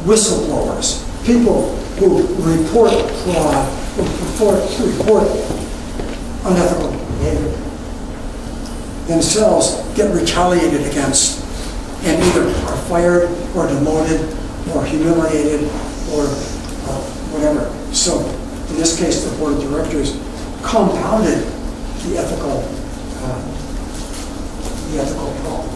whistleblowers, people who report fraud, who report unethical behavior, themselves get retaliated against and either are fired or demoted or humiliated or whatever. So in this case, the board of directors compounded the ethical problem.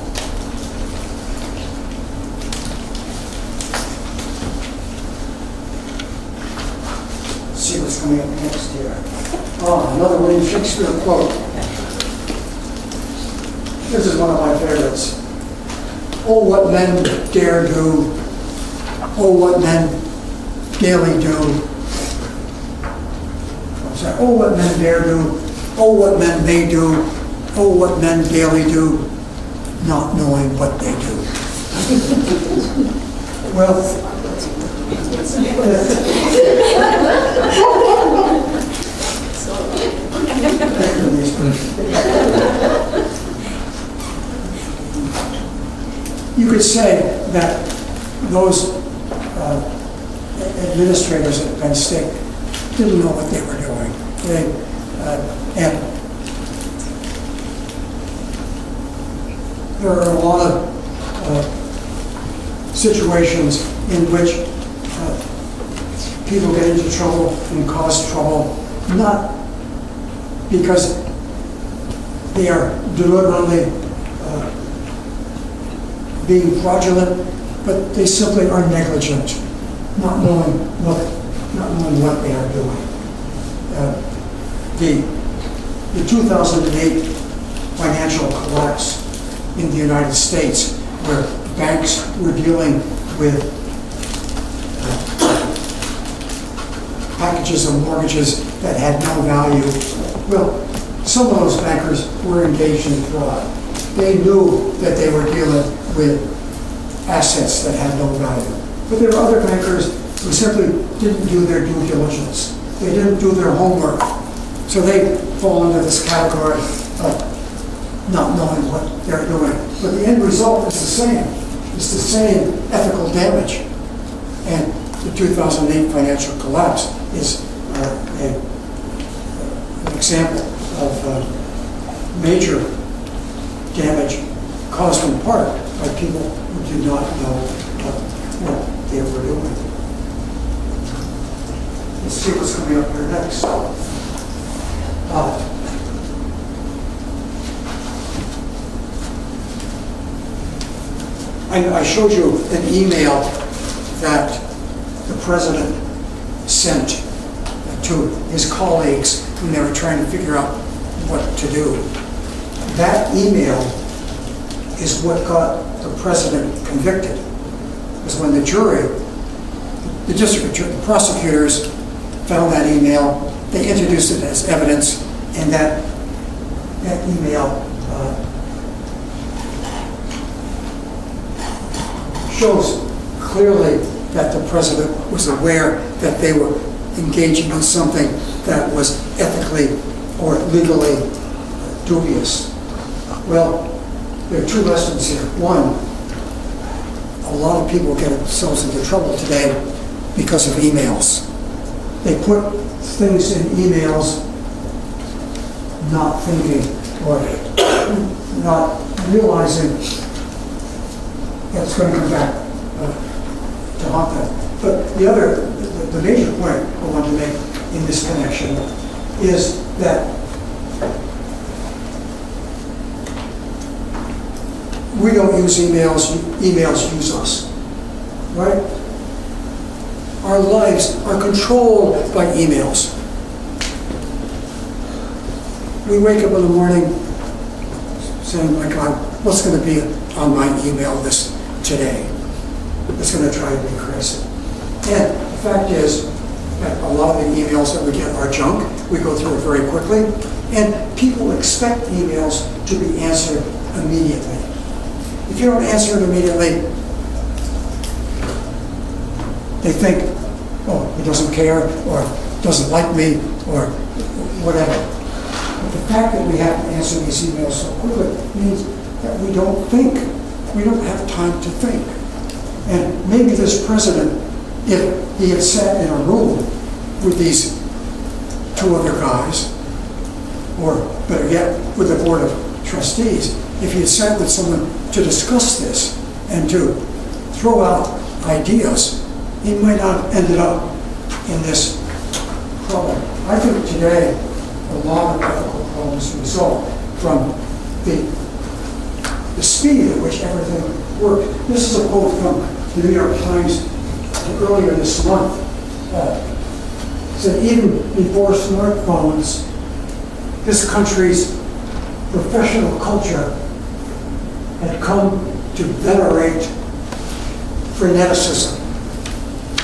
Let's see what's coming up next here. Oh, another William Shakespeare quote. This is one of my favorites. Oh, what men dare do. Oh, what men daily do. I'm sorry. Oh, what men dare do. Oh, what men may do. Oh, what men daily do, not knowing what they do. Well, you could say that those administrators at Penn State didn't know what they were doing. And there are a lot of situations in which people get into trouble and cause trouble, not because they are deliberately being fraudulent, but they simply are negligent, not knowing what they are doing. The 2008 financial collapse in the United States, where banks were dealing with packages of mortgages that had no value. Well, some of those bankers were engaged in fraud. They knew that they were dealing with assets that had no value. But there were other bankers who simply didn't do their due diligence. They didn't do their homework. So they fall into this category of not knowing what they're doing. But the end result is the same. It's the same ethical damage. And the 2008 financial collapse is an example of major damage caused in part by people who did not know what they were doing. Let's see what's coming up here next. I showed you an email that the president sent to his colleagues when they were trying to figure out what to do. That email is what got the president convicted. Because when the jury, the district attorney, the prosecutors found that email, they introduced it as evidence, and that email shows clearly that the president was aware that they were engaging in something that was ethically or legally dubious. Well, there are two lessons here. One, a lot of people get themselves into trouble today because of emails. They put things in emails not thinking or not realizing that it's going to come back haunt them. But the major point I want to make in this connection is that we don't use emails, emails use us, right? Our lives are controlled by emails. We wake up in the morning saying, my God, what's going to be on my email list today? It's going to drive me crazy. And the fact is that a lot of the emails that we get are junk. We go through it very quickly. And people expect emails to be answered immediately. If you don't answer it immediately, they think, oh, he doesn't care, or doesn't like me, or whatever. But the fact that we have to answer these emails so quickly means that we don't think. We don't have time to think. And maybe this president, if he had sat in a room with these two other guys, or better yet, with the board of trustees, if he had sat with someone to discuss this and to throw out ideas, he might not have ended up in this problem. I think today a lot of ethical problems result from the speed at which everything works. This is a quote from the New York Times earlier this month. It said, even before smartphones, this country's professional culture had come to venerate freneticism.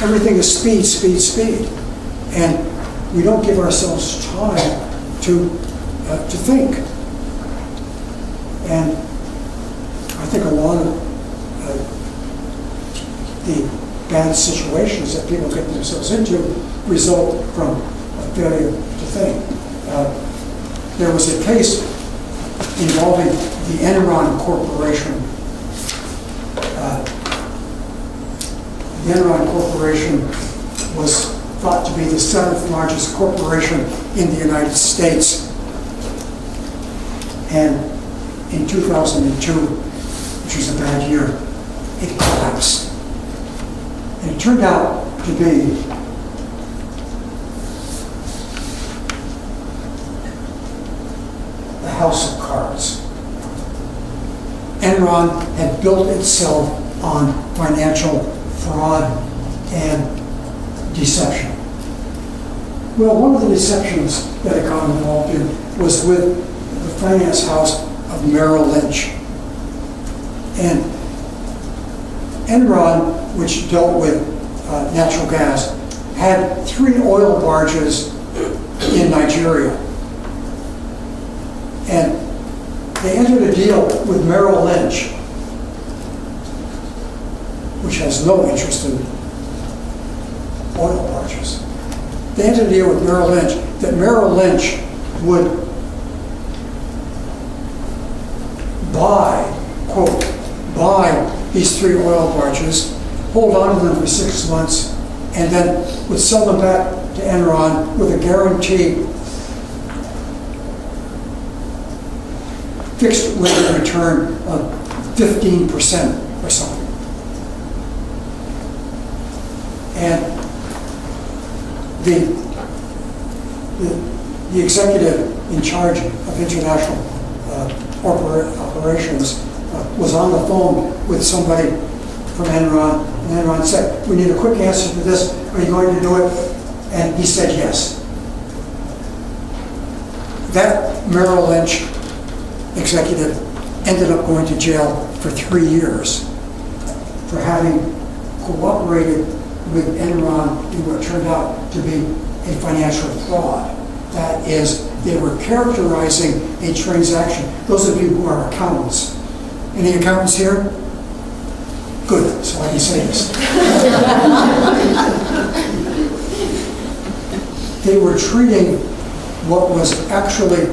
Everything is speed, speed, speed. And we don't give ourselves time to think. And I think a lot of the bad situations that people get themselves into result from a failure to think. There was a case involving the Enron Corporation. The Enron Corporation was thought to be the 7th largest corporation in the United States. And in 2002, which was a bad year, it collapsed. And it turned out to be the house of cards. Enron had built itself on financial fraud and deception. Well, one of the deceptions that it got involved in was with the finance house of Merrill Lynch. And Enron, which dealt with natural gas, had 3 oil barges in Nigeria. And they entered a deal with Merrill Lynch, which has no interest in oil barges. They entered a deal with Merrill Lynch that Merrill Lynch would buy, quote, buy these 3 oil barges, hold on to them for 6 months, and then would sell them back to Enron with a guaranteed fixed rate of return of 15% or something. And the executive in charge of international operations was on the phone with somebody from Enron, and Enron said, we need a quick answer to this. Are you going to do it? And he said yes. That Merrill Lynch executive ended up going to jail for 3 years for having cooperated with Enron in what turned out to be a financial fraud. That is, they were characterizing a transaction. Those of you who are accountants, any accountants here? Good, so I can say this. They were treating what was actually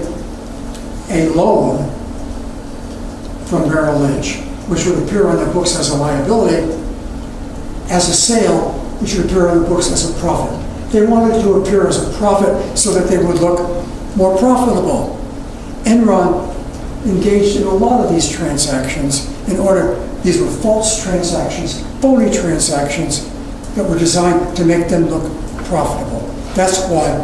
a loan from Merrill Lynch, which would appear on their books as a liability, as a sale, which would appear on the books as a profit. They wanted to appear as a profit so that they would look more profitable. Enron engaged in a lot of these transactions these were false transactions, phony transactions, that were designed to make them look profitable. That's why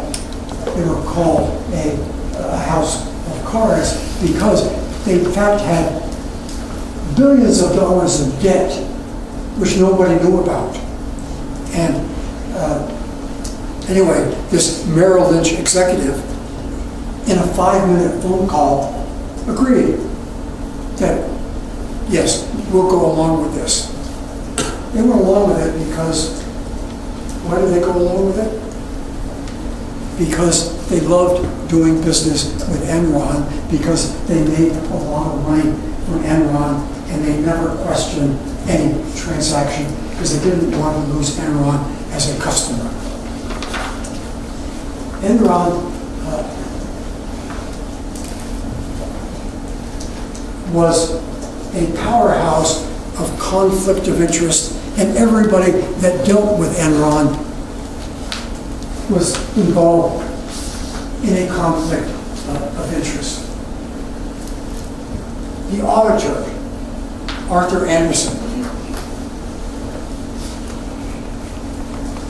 they were called a house of cards, because they in fact had billions of dollars of debt, which nobody knew about. And anyway, this Merrill Lynch executive, in a 5-minute phone call, agreed that, yes, we'll go along with this. They went along with it because, why did they go along with it? Because they loved doing business with Enron, because they made a lot of money from Enron, and they never questioned any transaction because they didn't want to lose Enron as a customer. Enron was a powerhouse of conflict of interest, and everybody that dealt with Enron was involved in a conflict of interest. The auditor, Arthur Anderson,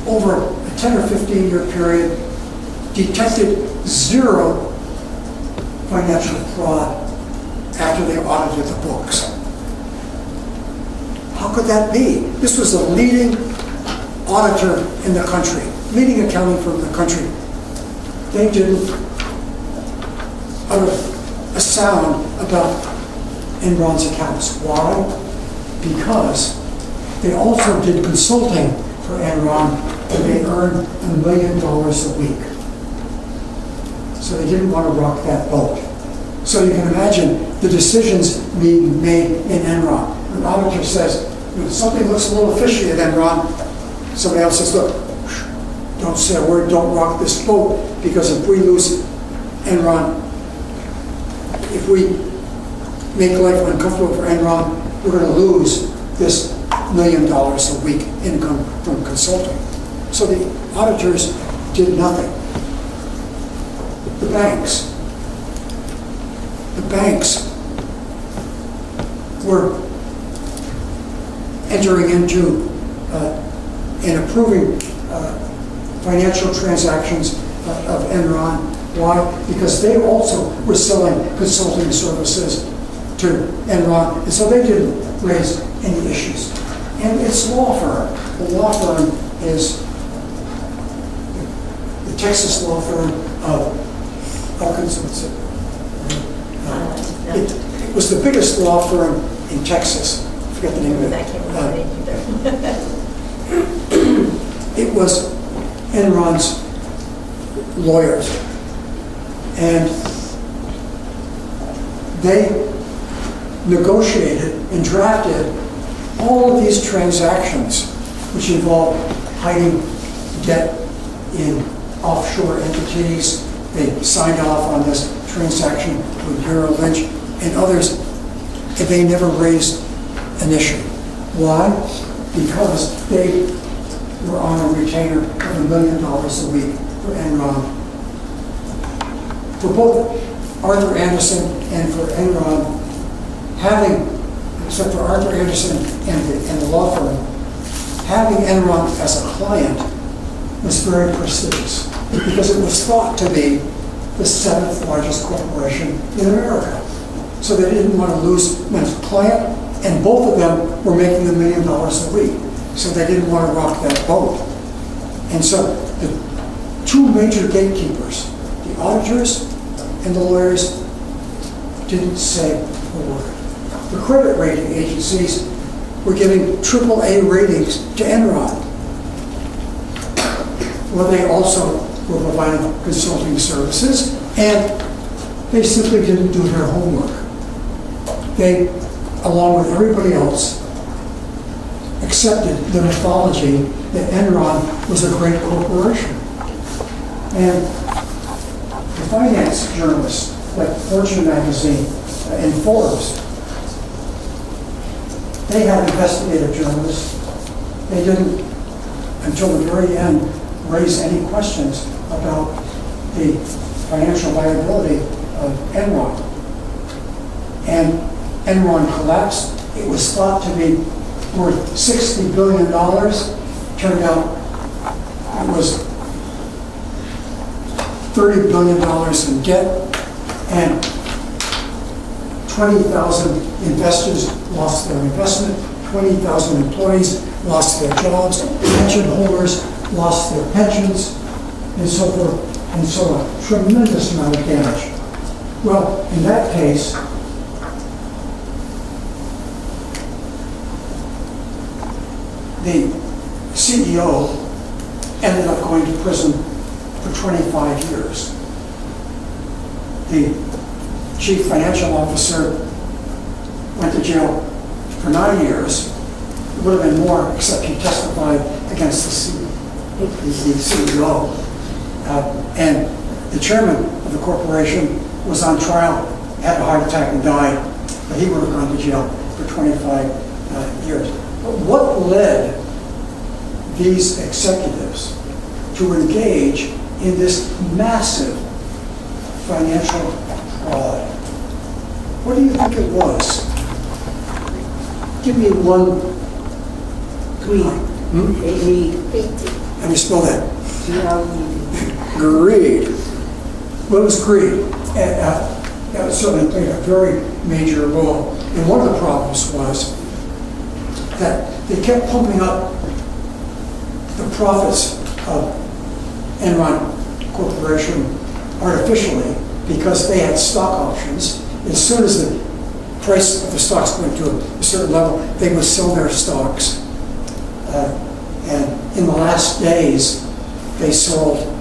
over a 10 or 15 year period, detected 0 financial fraud after they audited the books. How could that be? This was the leading auditor in the country, leading accounting firm in the country. They didn't utter a sound about Enron's accounts. Why? Because they also did consulting for Enron, and they earned $1 million a week. So they didn't want to rock that boat. So you can imagine the decisions being made in Enron. An auditor says, something looks a little fishy at Enron. Somebody else says, look, don't say a word, don't rock this boat, because if we lose Enron, if we make life uncomfortable for Enron, we're going to lose this $1 million a week income from consulting. So the auditors did nothing. The banks were entering into and approving financial transactions of Enron. Why? Because they also were selling consulting services to Enron, and so they didn't raise any issues. And its law firm, the law firm is the Texas law firm of it was the biggest law firm in Texas. I forget the name of it. I can't remember the name either. It was Enron's lawyers, and they negotiated and drafted all of these transactions, which involved hiding debt in offshore entities. They signed off on this transaction with Merrill Lynch and others, and they never raised an issue. Why? Because they were on a retainer of $1 million a week for Enron. For both Arthur Anderson and for Enron, except for Arthur Anderson and the law firm, having Enron as a client was very prestigious, because it was thought to be the 7th largest corporation in America. So they didn't want to lose a client, and both of them were making $1 million a week. So they didn't want to rock that boat. And so the 2 major gatekeepers, the auditors and the lawyers, didn't say a word. The credit rating agencies were giving AAA ratings to Enron. Well, they also were providing consulting services, and they simply didn't do their homework. They, along with everybody else, accepted the mythology that Enron was a great corporation. And the finance journalists, like Fortune magazine and Forbes, they had investigative journalists. They didn't, until the very end, raise any questions about the financial viability of Enron. And Enron collapsed. It was thought to be worth $60 billion, turned out it was $30 billion in debt, and 20,000 investors lost their investment, 20,000 employees lost their jobs, pension holders lost their pensions, and so forth, and so on. Tremendous amount of damage. Well, in that case, the CEO ended up going to prison for 25 years. The chief financial officer went to jail for 9 years. It would have been more, except he testified against the CEO. And the chairman of the corporation was on trial, had a heart attack and died, but he would have gone to jail for 25 years. But what led these executives to engage in this massive financial fraud? What do you think it was? Give me one. Greed. How do you spell that? Greed. Well, it was greed. And that certainly played a very major role. And one of the problems was that they kept pumping up the profits of Enron Corporation artificially because they had stock options. As soon as the price of the stocks went to a certain level, they would sell their stocks. And in the last days, they sold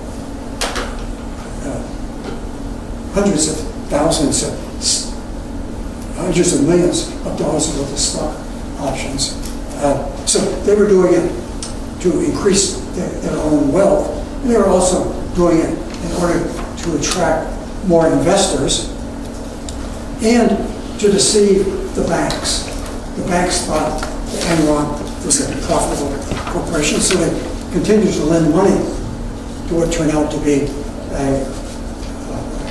hundreds of thousands, hundreds of millions of dollars worth of stock options. So they were doing it to increase their own wealth. And they were also doing it in order to attract more investors and to deceive the banks. The banks thought that Enron was a profitable corporation, so they continued to lend money to what turned out to be a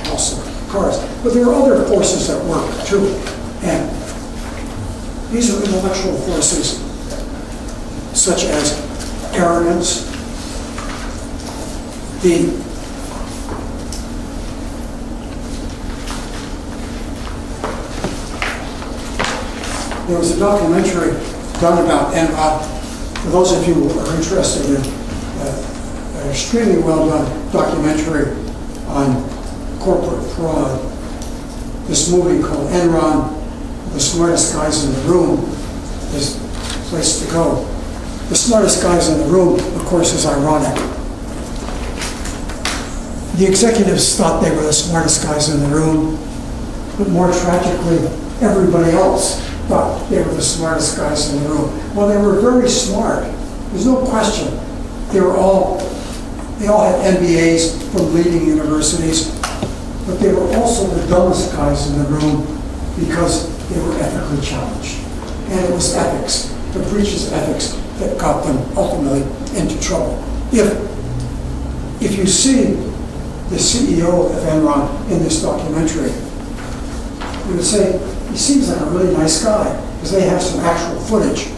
house of cards. But there were other forces at work too, and these are intellectual forces such as arrogance, there was a documentary done about Enron. For those of you who are interested in an extremely well done documentary on corporate fraud, this movie called Enron, The Smartest Guys in the Room, is the place to go. The smartest guys in the room, of course, is ironic. The executives thought they were the smartest guys in the room, but more tragically, everybody else thought they were the smartest guys in the room. Well, they were very smart. There's no question. They all had MBAs from leading universities, but they were also the dumbest guys in the room because they were ethically challenged. And it was ethics, the breaches of ethics, that got them ultimately into trouble. If you see the CEO of Enron in this documentary, you would say, he seems like a really nice guy, because they have some actual footage.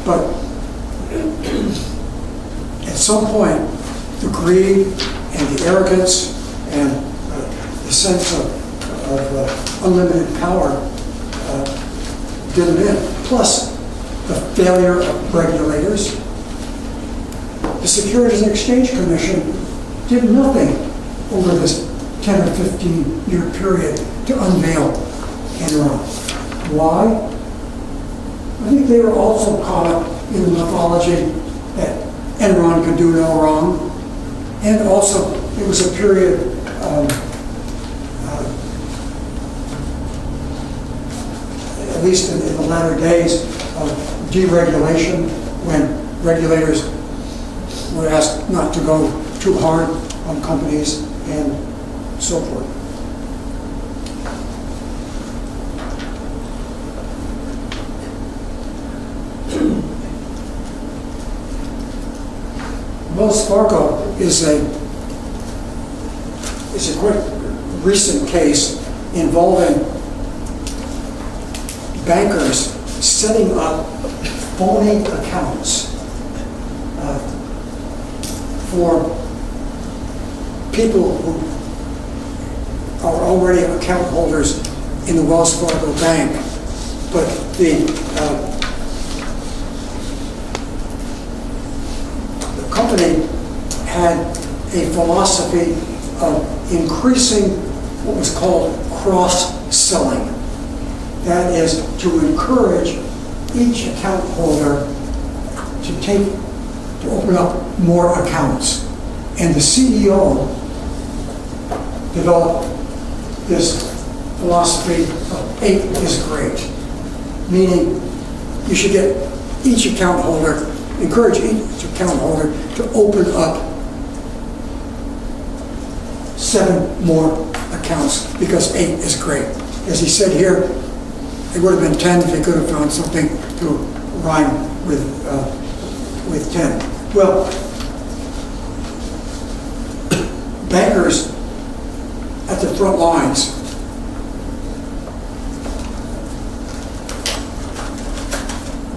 But at some point, the greed and the arrogance and the sense of unlimited power did them in. Plus, the failure of regulators. The Securities and Exchange Commission did nothing over this 10 or 15 year period to unveil Enron. Why? I think they were also caught up in the mythology that Enron could do no wrong. And also, it was a period at least in the latter days of deregulation, when regulators were asked not to go too hard on companies and so forth. Wells Fargo is a quite recent case involving bankers setting up phony accounts for people who are already account holders in the Wells Fargo Bank, but the company had a philosophy of increasing what was called cross-selling. That is to encourage each account holder to open up more accounts. And the CEO developed this philosophy of 8 is great, meaning you should get each account holder, encourage each account holder to open up 7 more accounts because 8 is great. As he said here, it would have been 10 if he could have found something to rhyme with 10. Well, bankers at the front lines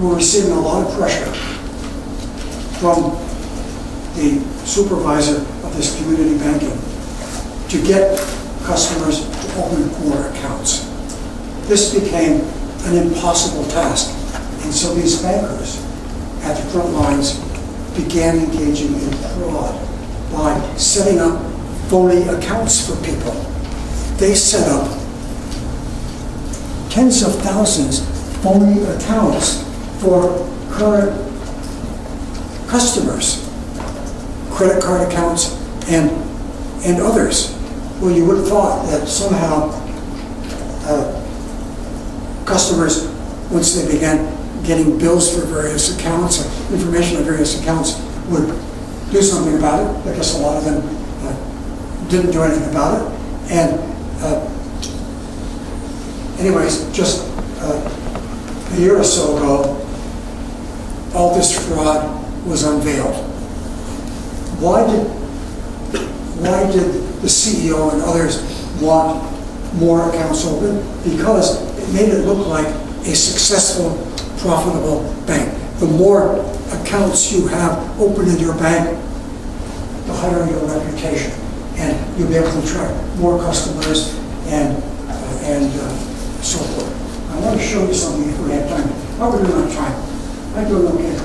were receiving a lot of pressure from the supervisor of this community banking to get customers to open more accounts. This became an impossible task, and so these bankers at the front lines began engaging in fraud by setting up phony accounts for people. They set up tens of thousands phony accounts for current customers, credit card accounts and others. Well, you would have thought that somehow customers, once they began getting bills for various accounts or information on various accounts, would do something about it. I guess a lot of them didn't do anything about it. And anyways, just a year or so ago, all this fraud was unveiled. Why did the CEO and others want more accounts open? Because it made it look like a successful, profitable bank. The more accounts you have open in your bank, the higher your reputation, and you'll be able to attract more customers and so forth. I want to show you something if we have time. How are we doing on time? I'm doing okay.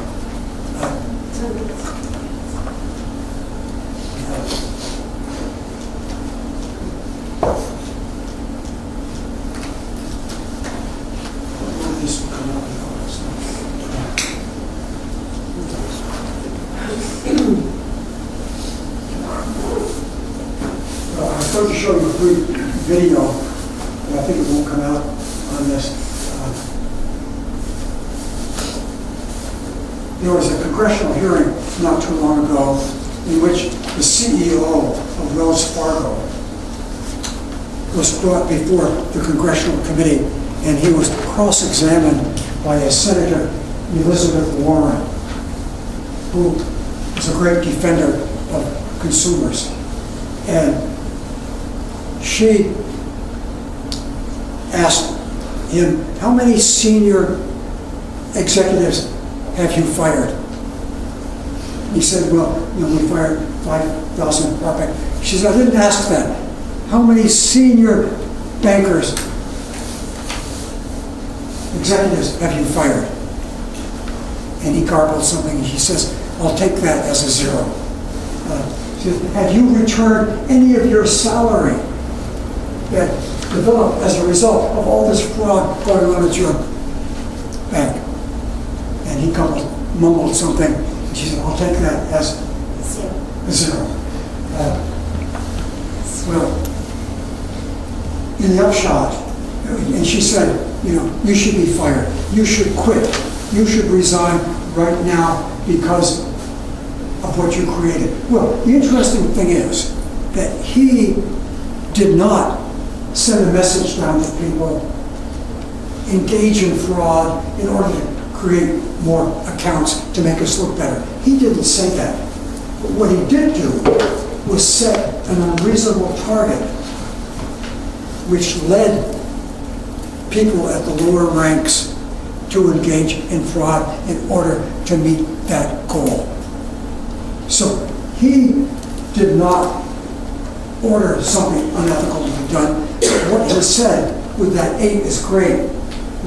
I'm going to show you a brief video, but I think it won't come out on this. There was a congressional hearing not too long ago in which the CEO of Wells Fargo was brought before the congressional committee, and he was cross-examined by a Senator, Elizabeth Warren, who was a great defender of consumers. And she asked him, how many senior executives have you fired? He said, well, we fired 5,000 at our bank. She said, I didn't ask that. How many senior bankers, executives have you fired? And he garbled something, and she says, I'll take that as a 0. She said, have you returned any of your salary that developed as a result of all this fraud going on at your bank? And he mumbled something, and she said, I'll take that as a 0. Well, in the upshot, and she said, you should be fired. You should quit. You should resign right now because of what you created. Well, the interesting thing is that he did not send a message down to people, engage in fraud in order to create more accounts to make us look better. He didn't say that. But what he did do was set an unreasonable target which led people at the lower ranks to engage in fraud in order to meet that goal. So he did not order something unethical to be done. What he said with that 8 is great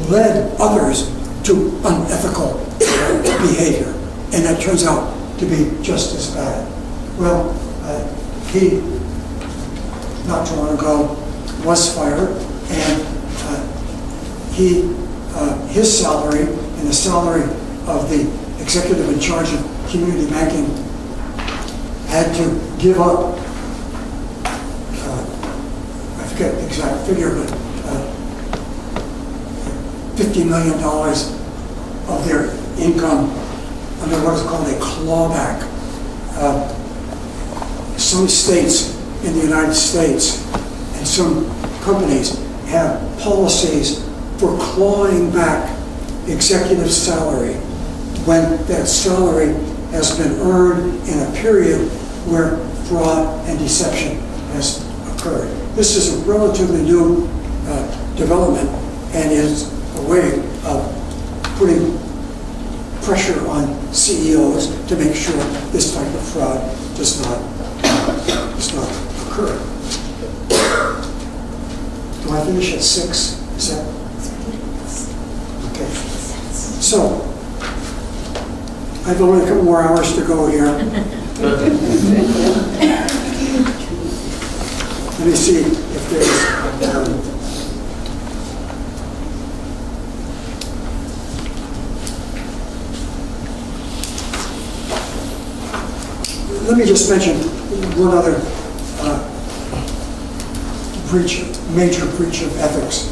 led others to unethical behavior, and that turns out to be just as bad. Well, he, not too long ago, was fired, and his salary and the salary of the executive in charge of community banking had to give up, I forget the exact figure, but $50 million of their income under what is called a clawback. Some states in the United States and some companies have policies for clawing back executive salary when that salary has been earned in a period where fraud and deception has occurred. This is a relatively new development and is a way of putting pressure on CEOs to make sure this type of fraud does not occur. Do I finish at 6? Is that? Okay. So, I've only a couple more hours to go here. Let me see if there's... let me just mention one other major breach of ethics,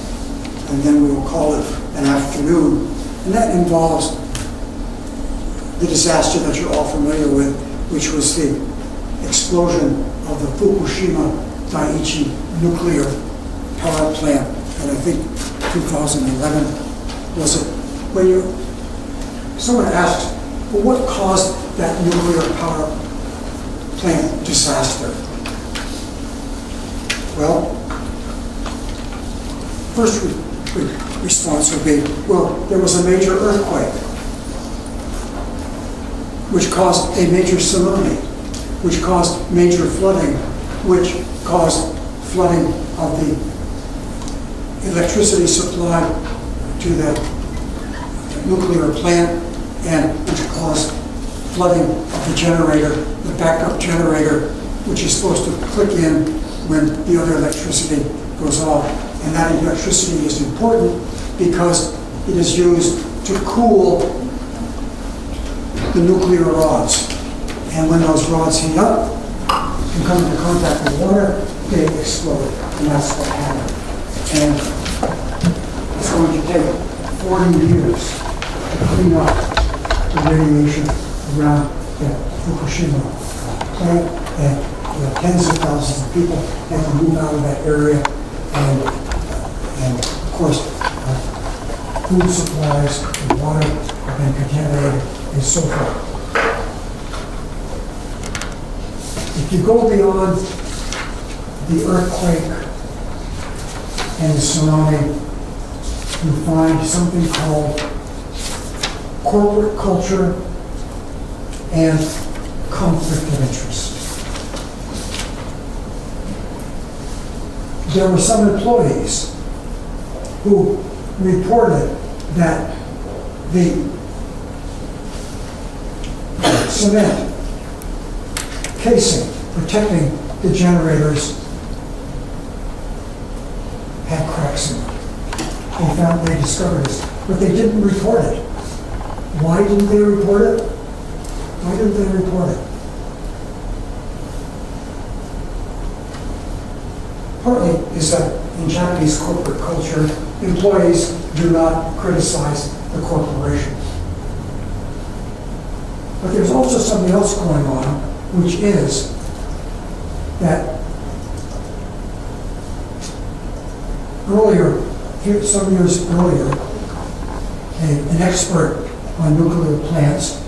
and then we will call it an afternoon. And that involves the disaster that you're all familiar with, which was the explosion of the Fukushima Daiichi nuclear power plant. And I think 2011 was it, when someone asked, well, what caused that nuclear power plant disaster? Well, first response would be, well, there was a major earthquake, which caused a major tsunami, which caused major flooding, which caused flooding of the electricity supply to the nuclear plant, and which caused flooding of the generator, the backup generator, which is supposed to click in when the other electricity goes off. And that electricity is important because it is used to cool the nuclear rods. And when those rods heat up and come into contact with water, they explode. And that's what happened. And it's going to take 40 years to clean up the radiation around the Fukushima plant, and tens of thousands of people have to move out of that area, and of course, food supplies and water have been contaminated and so forth. If you go beyond the earthquake and the tsunami, you find something called corporate culture and conflict of interest. There were some employees who reported that the cement casing protecting the generators had cracks in it. They discovered this, but they didn't report it. Why didn't they report it? Why didn't they report it? Partly is that in Japanese corporate culture, employees do not criticize the corporation. But there's also something else going on, which is that earlier, some years earlier, an expert on nuclear plants,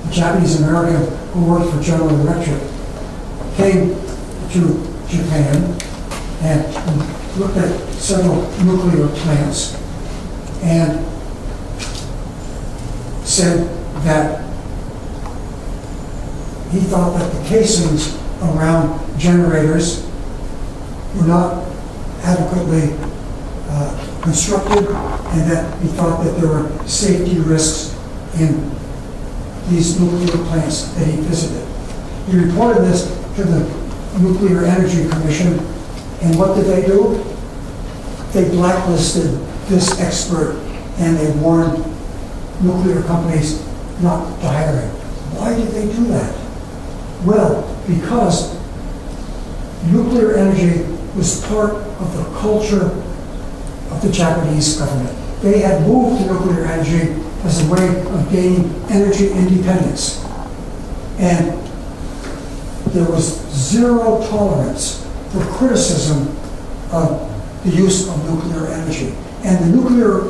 a Japanese American who worked for General Electric, came to Japan and looked at several nuclear plants and said that he thought that the casings around generators were not adequately constructed, and that he thought that there were safety risks in these nuclear plants that he visited. He reported this to the Nuclear Energy Commission, and what did they do? They blacklisted this expert, and they warned nuclear companies not to hire him. Why did they do that? Well, because nuclear energy was part of the culture of the Japanese government. They had moved to nuclear energy as a way of gaining energy independence. And there was zero tolerance for criticism of the use of nuclear energy. And the Nuclear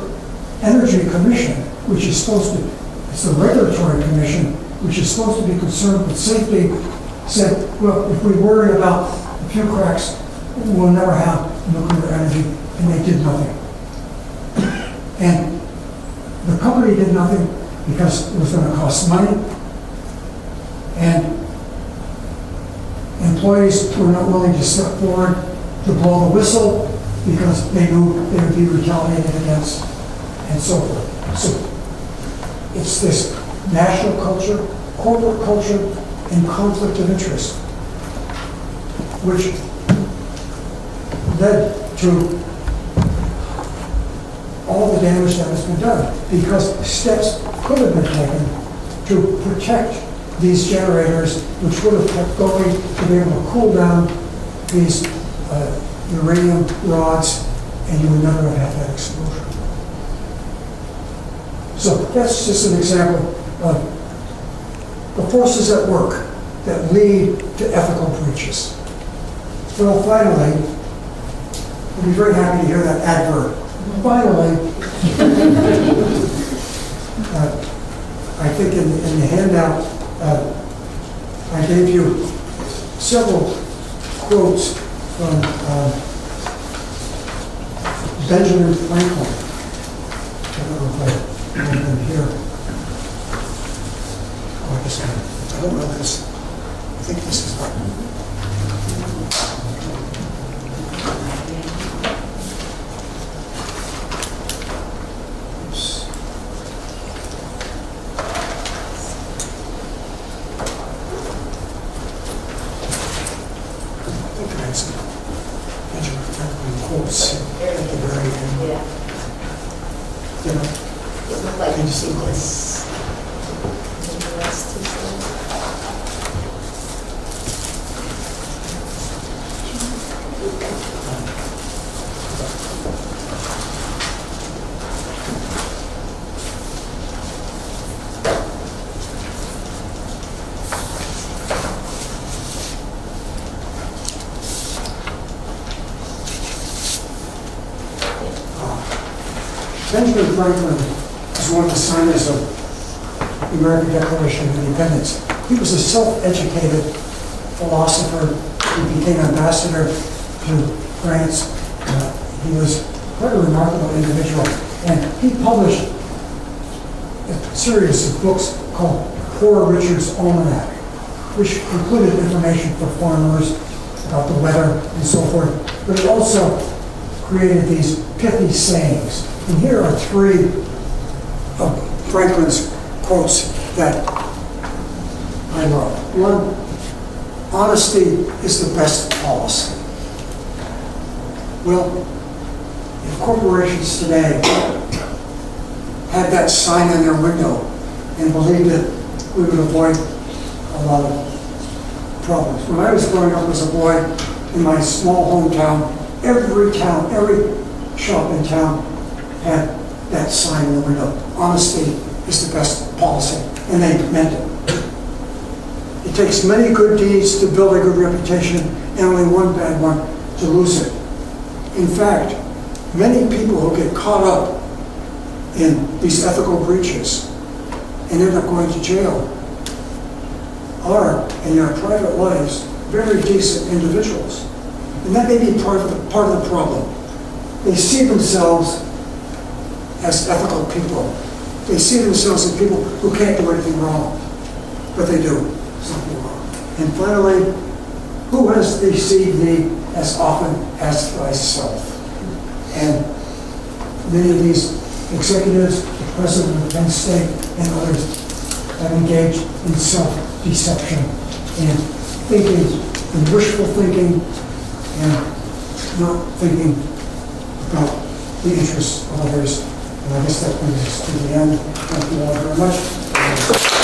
Energy Commission, which is supposed to, it's a regulatory commission, which is supposed to be concerned with safety, said, well, if we worry about a few cracks, we'll never have nuclear energy, and they did nothing. And the company did nothing because it was going to cost money, and employees were not willing to step forward to blow the whistle because they knew they would be retaliated against, and so forth. So it's this national culture, corporate culture, and conflict of interest, which led to all the damage that has been done, because steps could have been taken to protect these generators, which would have kept going to be able to cool down these uranium rods, and you would never have had that explosion. So that's just an example of the forces at work that lead to ethical breaches. Well, finally, we'll be very happy to hear that adverb. Finally, I think in the handout, I gave you several quotes from Benjamin Franklin. I don't know if I have them here. Oh, I just got it. I don't know this. I think this is right. Benjamin Franklin quotes at the very end. Yeah. You know, It looked like Can you see this. Benjamin Franklin was one of the signers of the American Declaration of Independence. He was a self-educated philosopher. He became ambassador to France. He was quite a remarkable individual. And he published a series of books called Poor Richard's Almanac, which included information for farmers about the weather and so forth. But he also created these pithy sayings. And here are three of Franklin's quotes that I love. One, honesty is the best policy. Well, if corporations today had that sign on their window and believed it, we would avoid a lot of problems. When I was growing up as a boy in my small hometown, every shop in town had that sign in the window. Honesty is the best policy, and they meant it. It takes many good deeds to build a good reputation, and only one bad one to lose it. In fact, many people who get caught up in these ethical breaches and end up going to jail are, in their private lives, very decent individuals. And that may be part of the problem. They see themselves as ethical people. They see themselves as people who can't do anything wrong, but they do something wrong. And finally, who has deceived thee as often as thyself? And many of these executives, the president of Penn State and others, have engaged in self-deception and thinking, and wishful thinking, and not thinking about the interests of others. And I guess that brings us to the end. Thank you all very much.